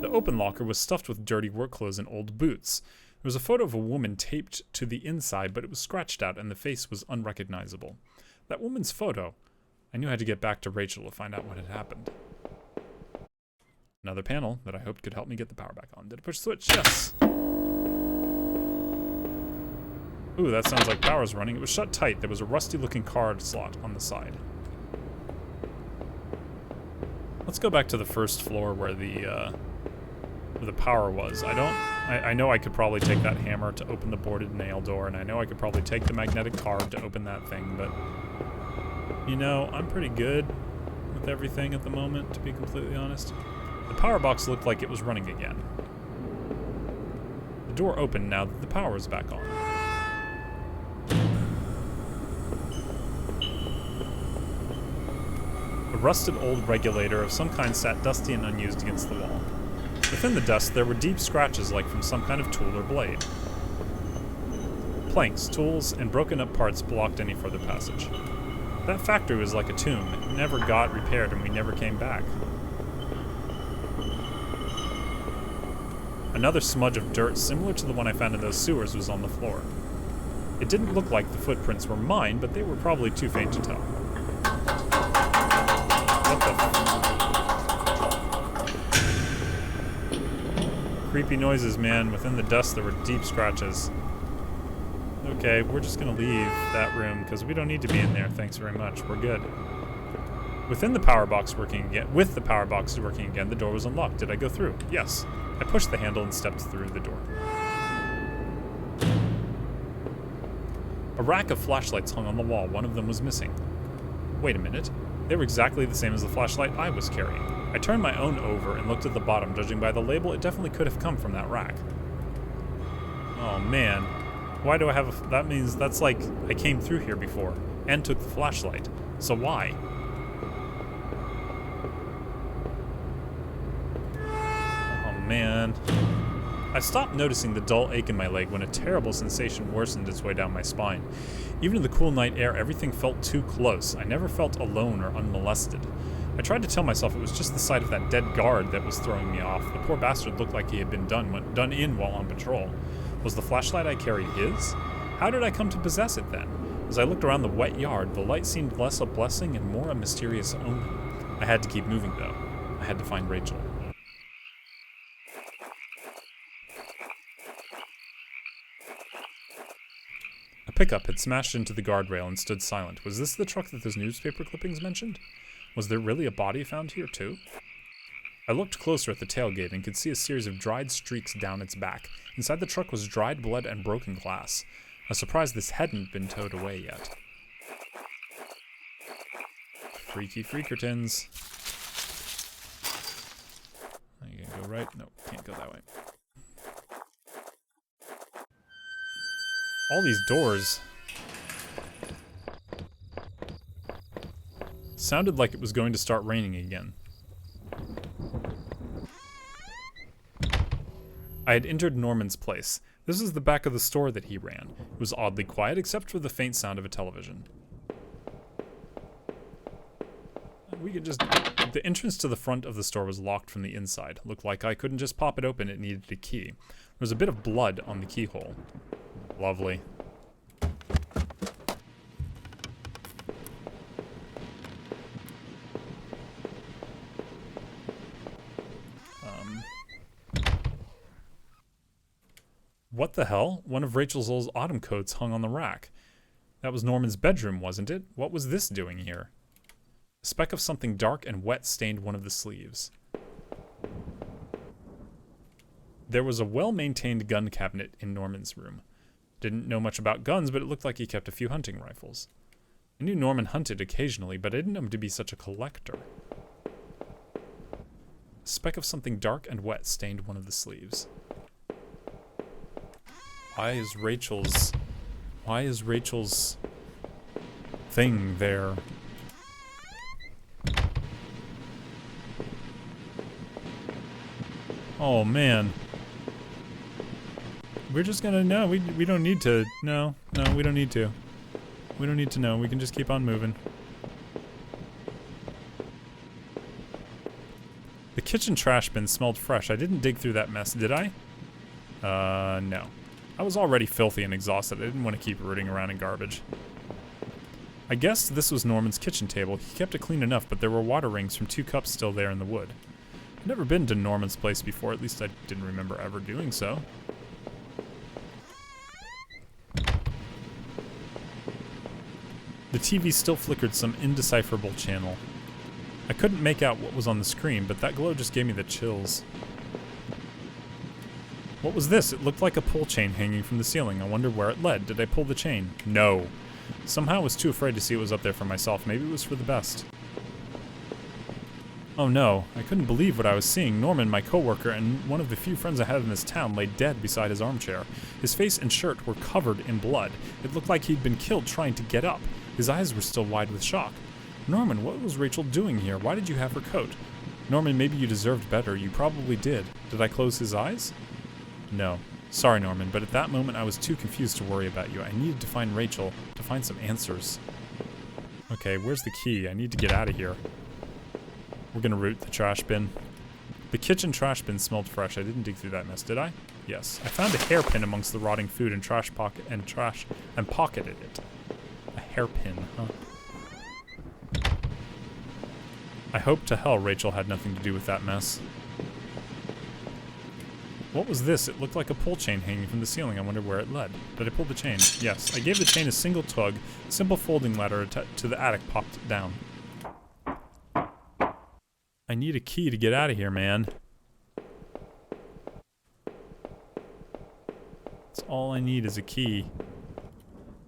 The open locker was stuffed with dirty work clothes and old boots. There was a photo of a woman taped to the inside, but it was scratched out and the face was unrecognizable. That woman's photo. I knew I had to get back to Rachel to find out what had happened. Another panel that I hoped could help me get the power back on. Did it push the switch? Yes. Ooh, that sounds like power's running. It was shut tight. There was a rusty-looking card slot on the side. Let's go back to the first floor where the power was. I know I could probably take that hammer to open the boarded nail door, and I know I could probably take the magnetic card to open that thing, but you know, I'm pretty good with everything at the moment, to be completely honest. The power box looked like it was running again. The door opened now that the power was back on. A rusted old regulator of some kind sat dusty and unused against the wall. Within the dust, there were deep scratches like from some kind of tool or blade. Planks, tools, and broken up parts blocked any further passage. That factory was like a tomb. It never got repaired and we never came back. Another smudge of dirt similar to the one I found in those sewers was on the floor. It didn't look like the footprints were mine, but they were probably too faint to tell. What the creepy noises, man. Within the dust there were deep scratches. Okay, we're just gonna leave that room because we don't need to be in there. Thanks very much. We're good. With the power box working again, the door was unlocked. Did I go through? Yes. I pushed the handle and stepped through the door. A rack of flashlights hung on the wall. One of them was missing. Wait a minute. They were exactly the same as the flashlight I was carrying. I turned my own over and looked at the bottom. Judging by the label, it definitely could have come from that rack. Oh man. Why do I have that means that's like I came through here before and took the flashlight. So why? Oh man. I stopped noticing the dull ache in my leg when a terrible sensation worsened its way down my spine. Even in the cool night air, everything felt too close. I never felt alone or unmolested. I tried to tell myself it was just the sight of that dead guard that was throwing me off. The poor bastard looked like he had been done in while on patrol. Was the flashlight I carried his? How did I come to possess it then? As I looked around the wet yard, the light seemed less a blessing and more a mysterious omen. I had to keep moving though. I had to find Rachel. A pickup had smashed into the guardrail and stood silent. Was this the truck that those newspaper clippings mentioned? Was there really a body found here too? I looked closer at the tailgate and could see a series of dried streaks down its back. Inside the truck was dried blood and broken glass. I was surprised this hadn't been towed away yet. Freaky freakertons. Are you gonna go right? No, can't go that way. All these doors sounded like it was going to start raining again. I had entered Norman's place. This is the back of the store that he ran. It was oddly quiet except for the faint sound of a television. We could just... The entrance to the front of the store was locked from the inside. Looked like I couldn't just pop it open, it needed a key. There was a bit of blood on the keyhole. Lovely. What the hell? One of Rachel's old autumn coats hung on the rack. That was Norman's bedroom, wasn't it? What was this doing here? A speck of something dark and wet stained one of the sleeves. There was a well-maintained gun cabinet in Norman's room. Didn't know much about guns, but it looked like he kept a few hunting rifles. I knew Norman hunted occasionally, but I didn't know him to be such a collector. A speck of something dark and wet stained one of the sleeves. Why is Rachel's thing there? Oh man. We're just gonna, no, we don't need to. No, we don't need to. We don't need to know. We can just keep on moving. The kitchen trash bin smelled fresh. I didn't dig through that mess, did I? No. I was already filthy and exhausted. I didn't want to keep rooting around in garbage. I guess this was Norman's kitchen table. He kept it clean enough, but there were water rings from 2 cups still there in the wood. I'd never been to Norman's place before. At least I didn't remember ever doing so. The TV still flickered some indecipherable channel. I couldn't make out what was on the screen, but that glow just gave me the chills. What was this? It looked like a pull chain hanging from the ceiling. I wondered where it led. Did I pull the chain? No. Somehow I was too afraid to see what was up there for myself. Maybe it was for the best. Oh no, I couldn't believe what I was seeing. Norman, my coworker, and one of the few friends I had in this town, lay dead beside his armchair. His face and shirt were covered in blood. It looked like he'd been killed trying to get up. His eyes were still wide with shock. Norman, what was Rachel doing here? Why did you have her coat? Norman, maybe you deserved better. You probably did. Did I close his eyes? No. Sorry, Norman, but at that moment I was too confused to worry about you. I needed to find Rachel, to find some answers. Okay, where's the key? I need to get out of here. We're gonna root the trash bin. The kitchen trash bin smelled fresh. I didn't dig through that mess, did I? Yes. I found a hairpin amongst the rotting food and pocketed it. A hairpin, huh? I hope to hell Rachel had nothing to do with that mess. What was this? It looked like a pull chain hanging from the ceiling. I wonder where it led. Did I pull the chain? Yes. I gave the chain a single tug. A simple folding ladder to the attic popped down. I need a key to get out of here, man. That's all I need is a key.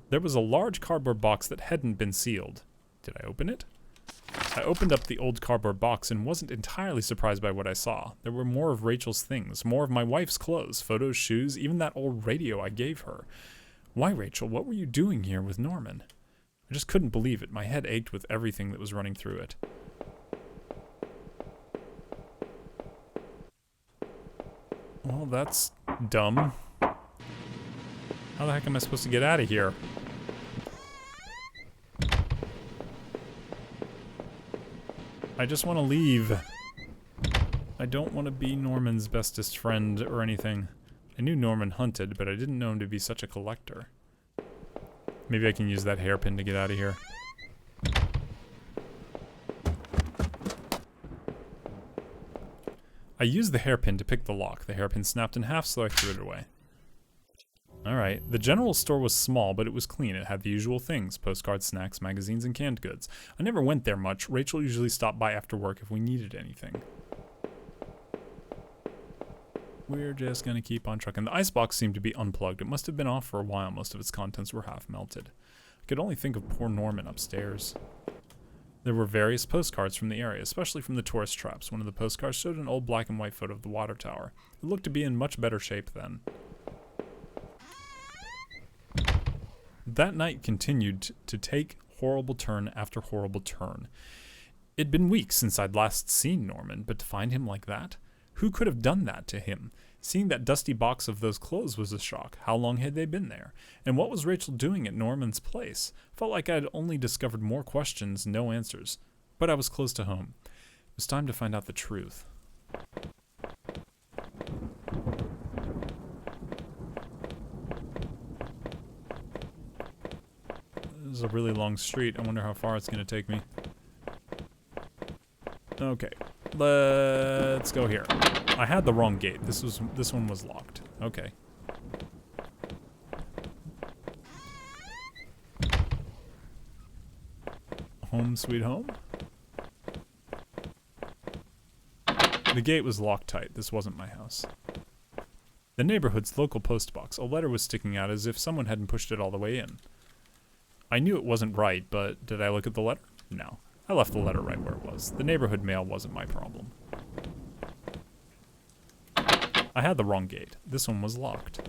There was a large cardboard box that hadn't been sealed. Did I open it? I opened up the old cardboard box and wasn't entirely surprised by what I saw. There were more of Rachel's things, more of my wife's clothes, photos, shoes, even that old radio I gave her. Why, Rachel, what were you doing here with Norman? I just couldn't believe it. My head ached with everything that was running through it. Well, that's dumb. How the heck am I supposed to get out of here? I just want to leave. I don't want to be Norman's bestest friend or anything. I knew Norman hunted, but I didn't know him to be such a collector. Maybe I can use that hairpin to get out of here. I used the hairpin to pick the lock. The hairpin snapped in half, so I threw it away. Alright, the general store was small, but it was clean. It had the usual things: postcards, snacks, magazines, and canned goods. I never went there much. Rachel usually stopped by after work if we needed anything. We're just gonna keep on trucking. The icebox seemed to be unplugged. It must have been off for a while. Most of its contents were half melted. I could only think of poor Norman upstairs. There were various postcards from the area, especially from the tourist traps. One of the postcards showed an old black and white photo of the water tower. It looked to be in much better shape then. That night continued to take horrible turn after horrible turn. It'd been weeks since I'd last seen Norman, but to find him like that? Who could have done that to him? Seeing that dusty box of those clothes was a shock. How long had they been there? And what was Rachel doing at Norman's place? Felt like I'd only discovered more questions, no answers. But I was close to home. It was time to find out the truth. This is a really long street. I wonder how far it's going to take me. Okay, let's go here. I had the wrong gate. This one was locked. Okay. Home sweet home. The gate was locked tight. This wasn't my house. The neighborhood's local post box. A letter was sticking out as if someone hadn't pushed it all the way in. I knew it wasn't right, but did I look at the letter? No. I left the letter right where it was. The neighborhood mail wasn't my problem. I had the wrong gate. This one was locked.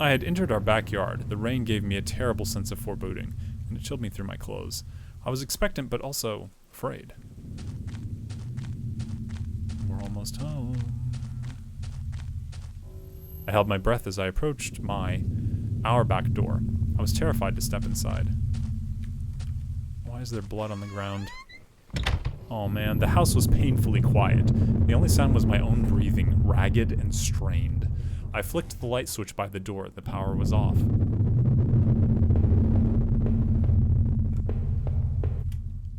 I had entered our backyard. The rain gave me a terrible sense of foreboding, and it chilled me through my clothes. I was expectant, but also afraid. We're almost home. I held my breath as I approached our back door. I was terrified to step inside. Why is there blood on the ground? Oh man, the house was painfully quiet. The only sound was my own breathing, ragged and strained. I flicked the light switch by the door. The power was off.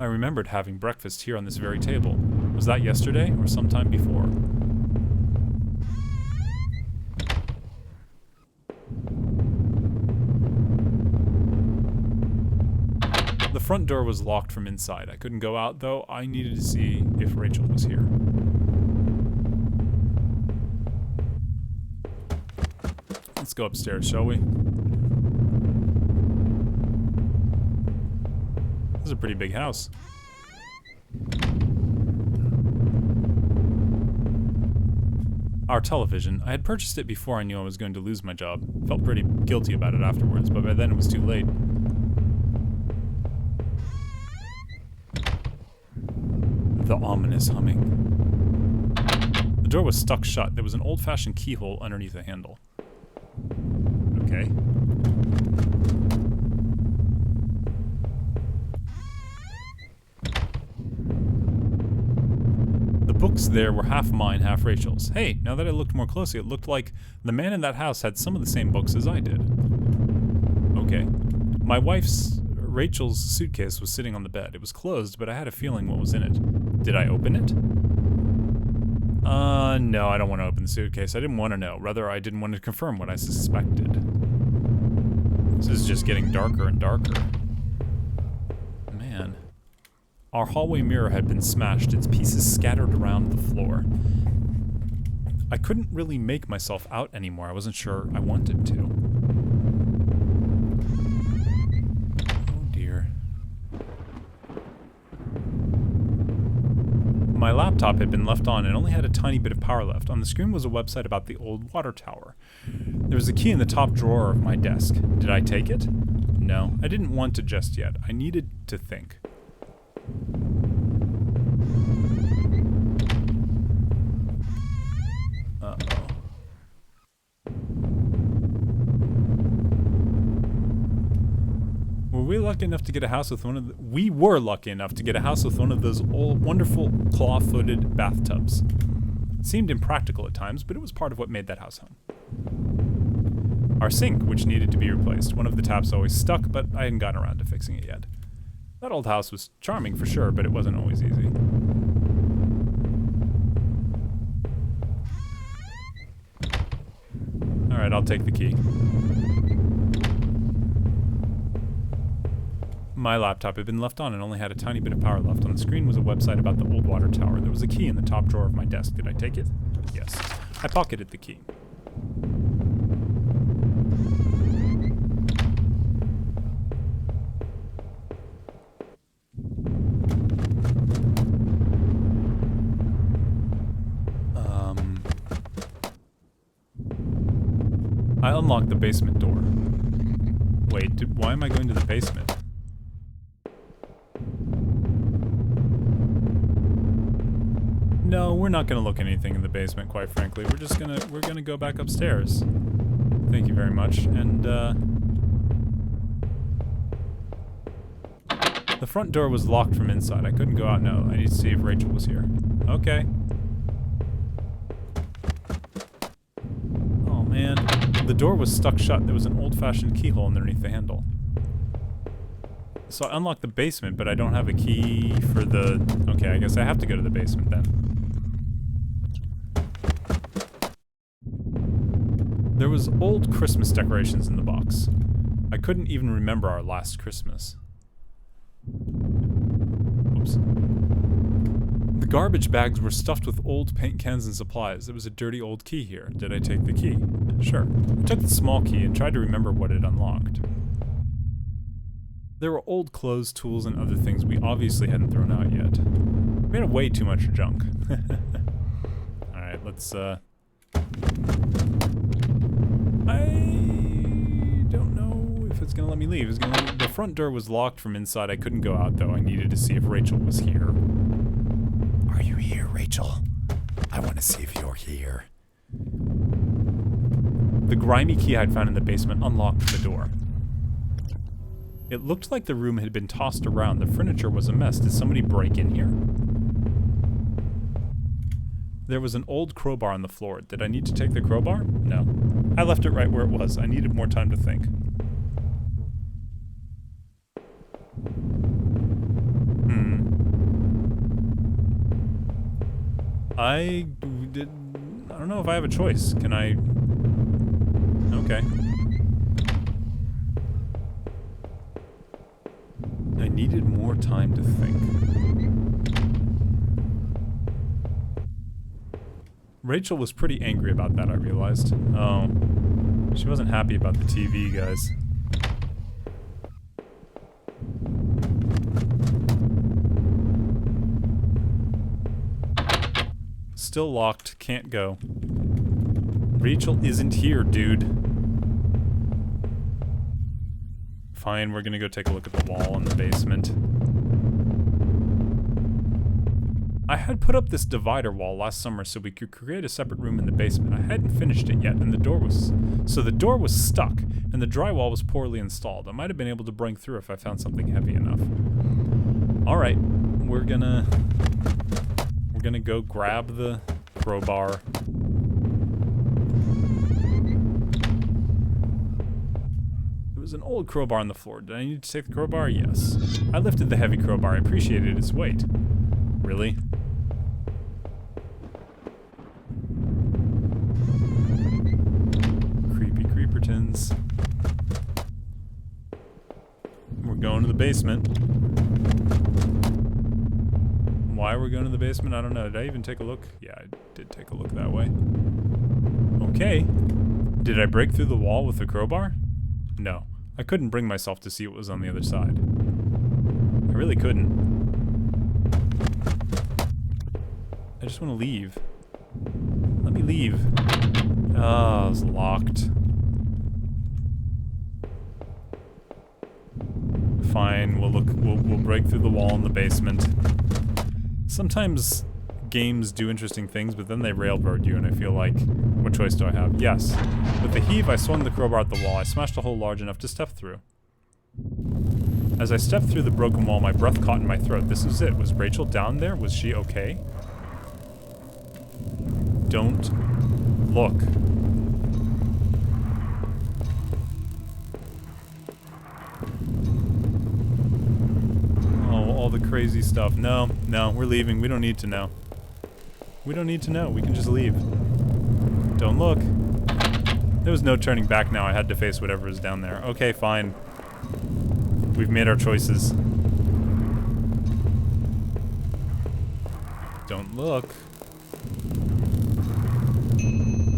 I remembered having breakfast here on this very table. Was that yesterday or sometime before? The front door was locked from inside. I couldn't go out, though. I needed to see if Rachel was here. Let's go upstairs, shall we? This is a pretty big house. Our television. I had purchased it before I knew I was going to lose my job. Felt pretty guilty about it afterwards, but by then it was too late. The ominous humming. The door was stuck shut. There was an old-fashioned keyhole underneath the handle. Okay. The books there were half mine, half Rachel's. Hey, now that I looked more closely, it looked like the man in that house had some of the same books as I did. Okay. My wife's, Rachel's suitcase was sitting on the bed. It was closed, but I had a feeling what was in it. Did I open it? No, I don't want to open the suitcase. I didn't want to know. Rather, I didn't want to confirm what I suspected. This is just getting darker and darker. Man. Our hallway mirror had been smashed, its pieces scattered around the floor. I couldn't really make myself out anymore. I wasn't sure I wanted to. My laptop had been left on and only had a tiny bit of power left. On the screen was a website about the old water tower. There was a key in the top drawer of my desk. Did I take it? No, I didn't want to just yet. I needed to think. Uh-oh. We were lucky enough to get a house with one of those old, wonderful, claw-footed bathtubs. It seemed impractical at times, but it was part of what made that house home. Our sink, which needed to be replaced. One of the taps always stuck, but I hadn't gotten around to fixing it yet. That old house was charming for sure, but it wasn't always easy. Alright, I'll take the key. My laptop had been left on and only had a tiny bit of power left. On the screen was a website about the old water tower. There was a key in the top drawer of my desk. Did I take it? Yes. I pocketed the key. I unlocked the basement door. Wait, why am I going to the basement? No, we're not gonna look at anything in the basement, quite frankly. We're gonna go back upstairs. Thank you very much, and, the front door was locked from inside. I couldn't go out, no. I need to see if Rachel was here. Okay. Oh, man. The door was stuck shut. There was an old-fashioned keyhole underneath the handle. So I unlocked the basement, but I don't have a key for the... Okay, I guess I have to go to the basement then. There was old Christmas decorations in the box. I couldn't even remember our last Christmas. Oops. The garbage bags were stuffed with old paint cans and supplies. There was a dirty old key here. Did I take the key? Sure. I took the small key and tried to remember what it unlocked. There were old clothes, tools, and other things we obviously hadn't thrown out yet. We had way too much junk. Alright, let's, I don't know if it's gonna let me leave. The front door was locked from inside. I couldn't go out, though. I needed to see if Rachel was here. Are you here, Rachel? I want to see if you're here. The grimy key I'd found in the basement unlocked the door. It looked like the room had been tossed around. The furniture was a mess. Did somebody break in here? There was an old crowbar on the floor. Did I need to take the crowbar? No. I left it right where it was. I needed more time to think. I don't know if I have a choice. Can I... Okay. I needed more time to think. Rachel was pretty angry about that, I realized. Oh. She wasn't happy about the TV, guys. Still locked. Can't go. Rachel isn't here, dude. Fine, we're gonna go take a look at the wall in the basement. I had put up this divider wall last summer so we could create a separate room in the basement. I hadn't finished it yet, and the door was stuck, and the drywall was poorly installed. I might have been able to break through if I found something heavy enough. Alright, we're gonna go grab the crowbar. There was an old crowbar on the floor. Did I need to take the crowbar? Yes. I lifted the heavy crowbar. I appreciated its weight. Really? Creepy creepertons. We're going to the basement. Why we're going to the basement, I don't know. Did I even take a look? Yeah, I did take a look that way. Okay. Did I break through the wall with the crowbar? No. I couldn't bring myself to see what was on the other side. I really couldn't. I just want to leave. Let me leave. Oh, it's locked. Fine, we'll break through the wall in the basement. Sometimes games do interesting things, but then they railroad you, and I feel like, what choice do I have? Yes. With the heave, I swung the crowbar at the wall. I smashed a hole large enough to step through. As I stepped through the broken wall, my breath caught in my throat. This was it. Was Rachel down there? Was she okay? Don't look. All the crazy stuff. No, we're leaving. We don't need to know. We don't need to know. We can just leave. Don't look. There was no turning back now. I had to face whatever is down there. Okay, fine. We've made our choices. Don't look.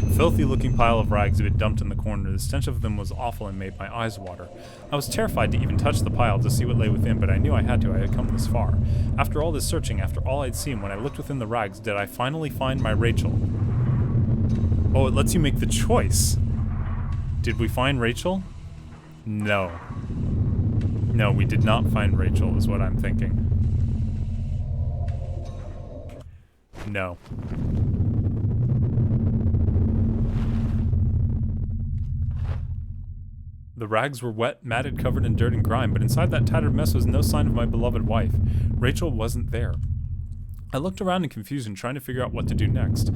A filthy-looking pile of rags had been dumped in the corner. The stench of them was awful and made my eyes water. I was terrified to even touch the pile to see what lay within, but I knew I had to. I had come this far. After all this searching, after all I'd seen, when I looked within the rags, did I finally find my Rachel? Oh, it lets you make the choice. Did we find Rachel? No. No, we did not find Rachel, is what I'm thinking. No. The rags were wet, matted, covered in dirt and grime, but inside that tattered mess was no sign of my beloved wife. Rachel wasn't there. I looked around in confusion, trying to figure out what to do next.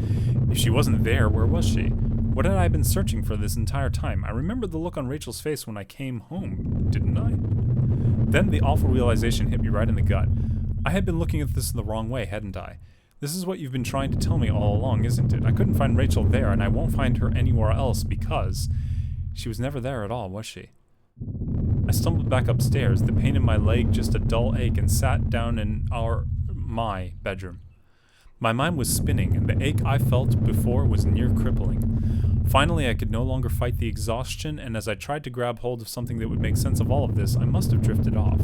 If she wasn't there, where was she? What had I been searching for this entire time? I remembered the look on Rachel's face when I came home, didn't I? Then the awful realization hit me right in the gut. I had been looking at this the wrong way, hadn't I? This is what you've been trying to tell me all along, isn't it? I couldn't find Rachel there, and I won't find her anywhere else because... she was never there at all, was she? I stumbled back upstairs, the pain in my leg just a dull ache, and sat down in my bedroom. My mind was spinning, and the ache I felt before was near crippling. Finally, I could no longer fight the exhaustion, and as I tried to grab hold of something that would make sense of all of this, I must have drifted off.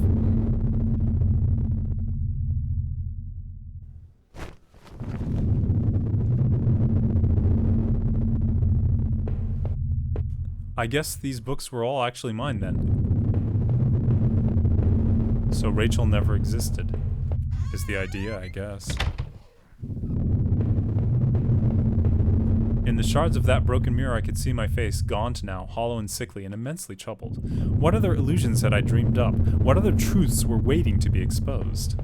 I guess these books were all actually mine then. So Rachel never existed, is the idea, I guess. In the shards of that broken mirror, I could see my face, gaunt now, hollow and sickly, and immensely troubled. What other illusions had I dreamed up? What other truths were waiting to be exposed?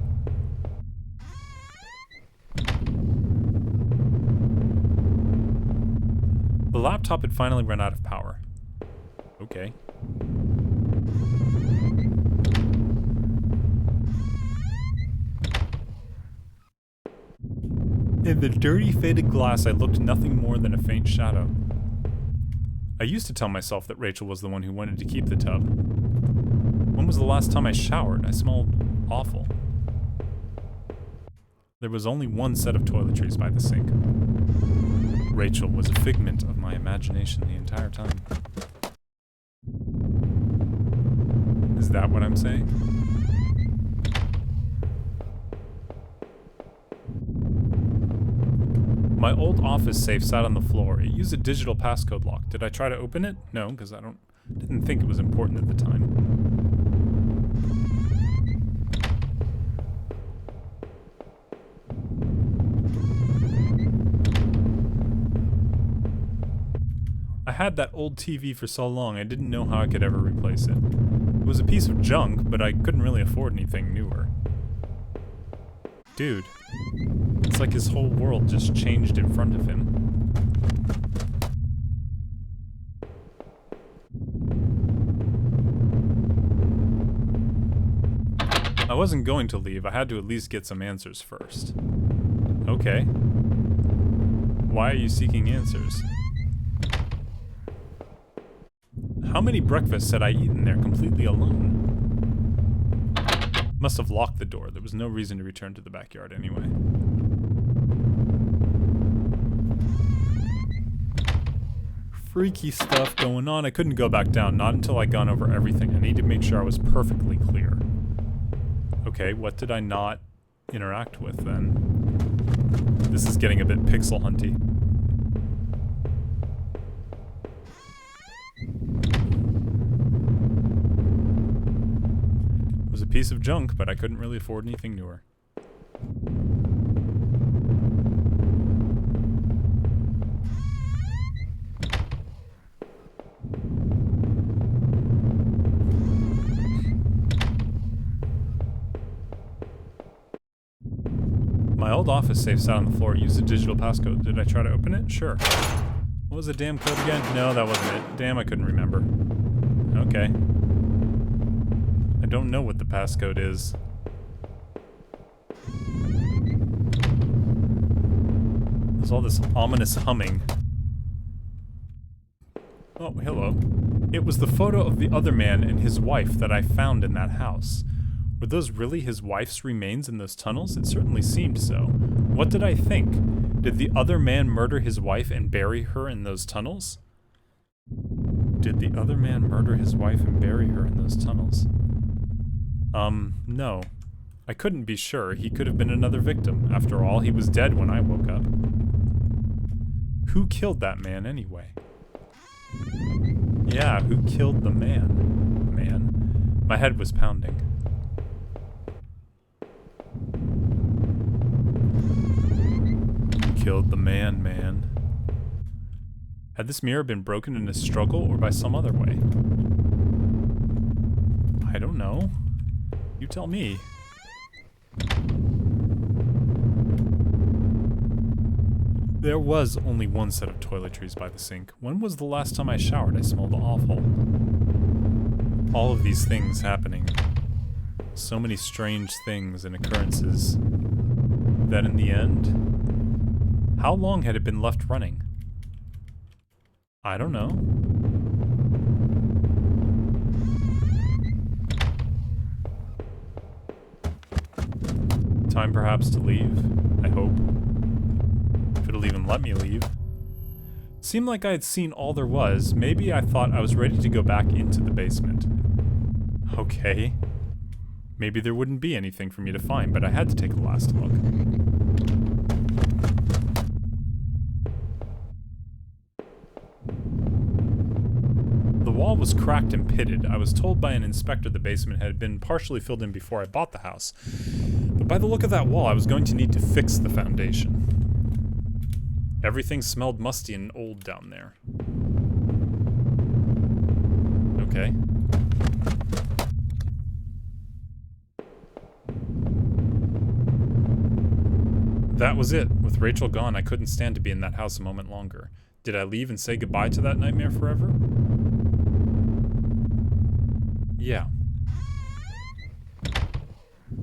The laptop had finally run out of power. Okay. In the dirty, faded glass, I looked nothing more than a faint shadow. I used to tell myself that Rachel was the one who wanted to keep the tub. When was the last time I showered? I smelled awful. There was only one set of toiletries by the sink. Rachel was a figment of my imagination the entire time. Is that what I'm saying? My old office safe sat on the floor. It used a digital passcode lock. Did I try to open it? No, because I didn't think it was important at the time. I had that old TV for so long, I didn't know how I could ever replace it. It was a piece of junk, but I couldn't really afford anything newer. Dude. It's like his whole world just changed in front of him. I wasn't going to leave. I had to at least get some answers first. Okay. Why are you seeking answers? How many breakfasts had I eaten there completely alone? Must have locked the door. There was no reason to return to the backyard anyway. Freaky stuff going on. I couldn't go back down, not until I'd gone over everything. I needed to make sure I was perfectly clear. Okay, what did I not interact with then? This is getting a bit pixel hunty. It was a piece of junk, but I couldn't really afford anything newer. My old office safe sat on the floor. It used a digital passcode. Did I try to open it? Sure. What was the damn code again? No, that wasn't it. Damn, I couldn't remember. Okay. I don't know what the passcode is. There's all this ominous humming. Oh, hello. It was the photo of the other man and his wife that I found in that house. Were those really his wife's remains in those tunnels? It certainly seemed so. What did I think? Did the other man murder his wife and bury her in those tunnels? Did the other man murder his wife and bury her in those tunnels? No. I couldn't be sure. He could have been another victim. After all, he was dead when I woke up. Who killed that man anyway? Yeah, who killed the man? My head was pounding. Killed the man. Had this mirror been broken in a struggle or by some other way? I don't know. You tell me. There was only one set of toiletries by the sink. When was the last time I showered? I smelled awful. All of these things happening. So many strange things and occurrences. That in the end... How long had it been left running? I don't know. Time perhaps to leave, I hope. If it'll even let me leave. Seemed like I had seen all there was. Maybe I thought I was ready to go back into the basement. Okay. Maybe there wouldn't be anything for me to find, but I had to take a last look. The wall was cracked and pitted. I was told by an inspector the basement had been partially filled in before I bought the house. But by the look of that wall, I was going to need to fix the foundation. Everything smelled musty and old down there. Okay. That was it. With Rachel gone, I couldn't stand to be in that house a moment longer. Did I leave and say goodbye to that nightmare forever? Yeah.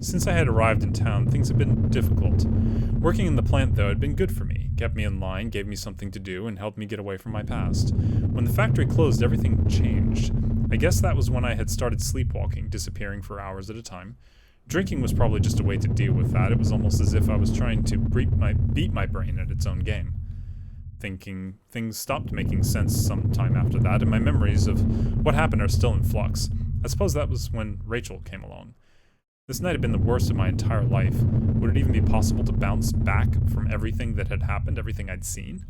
Since I had arrived in town, things had been difficult. Working in the plant, though, had been good for me. Kept me in line, gave me something to do, and helped me get away from my past. When the factory closed, everything changed. I guess that was when I had started sleepwalking, disappearing for hours at a time. Drinking was probably just a way to deal with that. It was almost as if I was trying to beat my brain at its own game. Thinking things stopped making sense sometime after that, and my memories of what happened are still in flux. I suppose that was when Rachel came along. This night had been the worst of my entire life. Would it even be possible to bounce back from everything that had happened, everything I'd seen?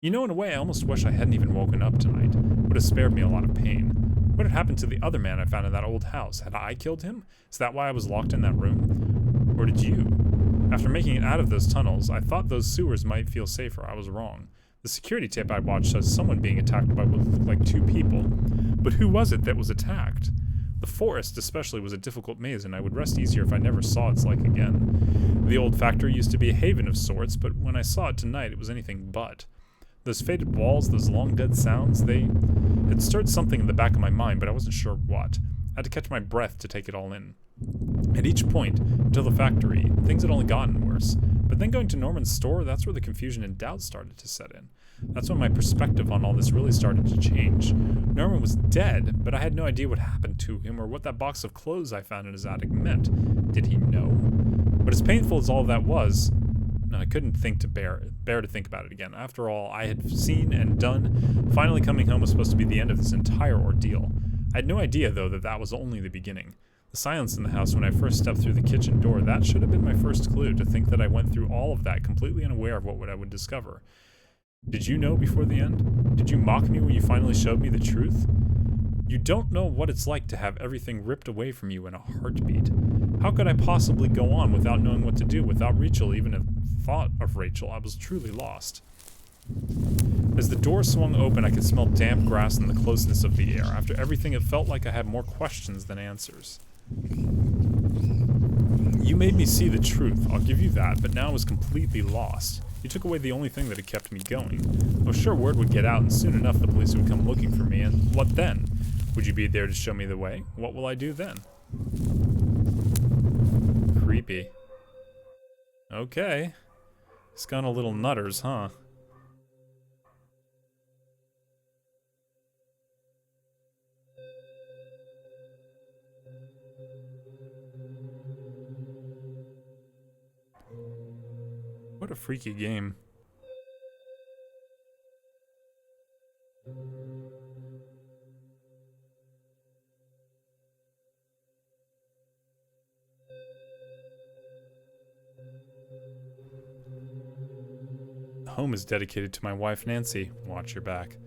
You know, in a way, I almost wish I hadn't even woken up tonight. It would have spared me a lot of pain. What had happened to the other man I found in that old house? Had I killed him? Is that why I was locked in that room? Or did you? After making it out of those tunnels, I thought those sewers might feel safer. I was wrong. The security tape I watched shows someone being attacked by what looked like two people. But who was it that was attacked? The forest especially was a difficult maze, and I would rest easier if I never saw its like again. The old factory used to be a haven of sorts, but when I saw it tonight, it was anything but. Those faded walls, those long dead sounds, they had stirred something in the back of my mind, but I wasn't sure what. I had to catch my breath to take it all in. At each point, until the factory, things had only gotten worse. But then going to Norman's store, that's where the confusion and doubt started to set in. That's when my perspective on all this really started to change. Norman was dead, but I had no idea what happened to him or what that box of clothes I found in his attic meant. Did he know? But as painful as all that was, I couldn't think to bear to think about it again. After all I had seen and done, finally coming home was supposed to be the end of this entire ordeal. I had no idea, though, that that was only the beginning. The silence in the house when I first stepped through the kitchen door, that should have been my first clue, to think that I went through all of that completely unaware of what I would discover. Did you know before the end? Did you mock me when you finally showed me the truth? You don't know what it's like to have everything ripped away from you in a heartbeat. How could I possibly go on without knowing what to do, without Rachel, even a thought of Rachel? I was truly lost. As the door swung open, I could smell damp grass and the closeness of the air. After everything, it felt like I had more questions than answers. You made me see the truth, I'll give you that, but now I was completely lost. You took away the only thing that had kept me going. I was sure word would get out, and soon enough the police would come looking for me, and what then? Would you be there to show me the way? What will I do then? Creepy. Okay. It's gone a little nutters, huh? What a freaky game. Home is dedicated to my wife Nancy. Watch your back.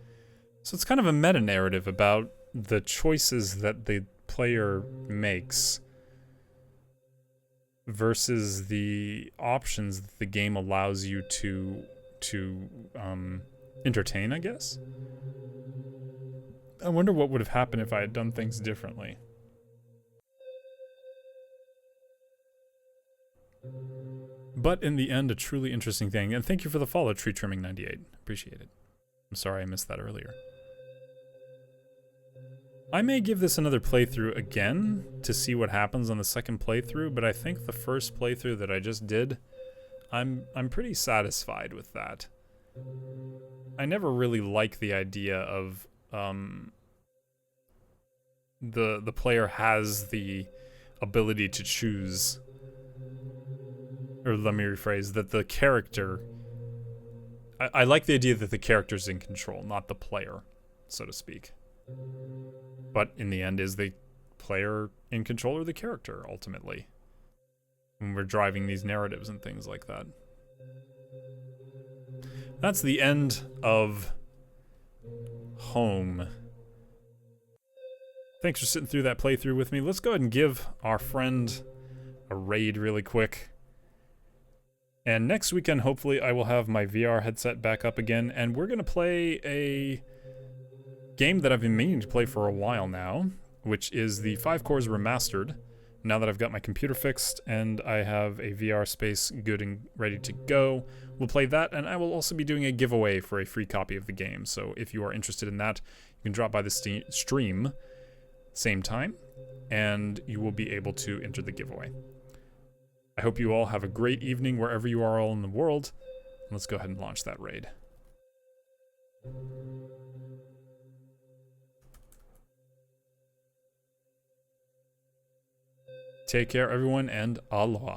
So it's kind of a meta-narrative about the choices that the player makes versus the options that the game allows you to entertain, I guess. I wonder what would have happened if I had done things differently. But in the end, a truly interesting thing. And thank you for the follow, Tree Trimming 98. Appreciate it. I'm sorry I missed that earlier. I may give this another playthrough again to see what happens on the second playthrough, but I think the first playthrough that I just did, I'm pretty satisfied with that. I never really like the idea of the player has the ability to choose, or let me rephrase, that the character, I like the idea that the character's in control, not the player, so to speak. But in the end, is the player in control or the character, ultimately? When we're driving these narratives and things like that. That's the end of Home. Thanks for sitting through that playthrough with me. Let's go ahead and give our friend a raid really quick. And next weekend, hopefully, I will have my VR headset back up again, and we're gonna play a game that I've been meaning to play for a while now, which is the 5 Cores Remastered. Now that I've got my computer fixed and I have a VR space good and ready to go, we'll play that, and I will also be doing a giveaway for a free copy of the game. So if you are interested in that, you can drop by the stream same time, and you will be able to enter the giveaway. I hope you all have a great evening wherever you are all in the world. Let's go ahead and launch that raid. Take care, everyone, and aloha.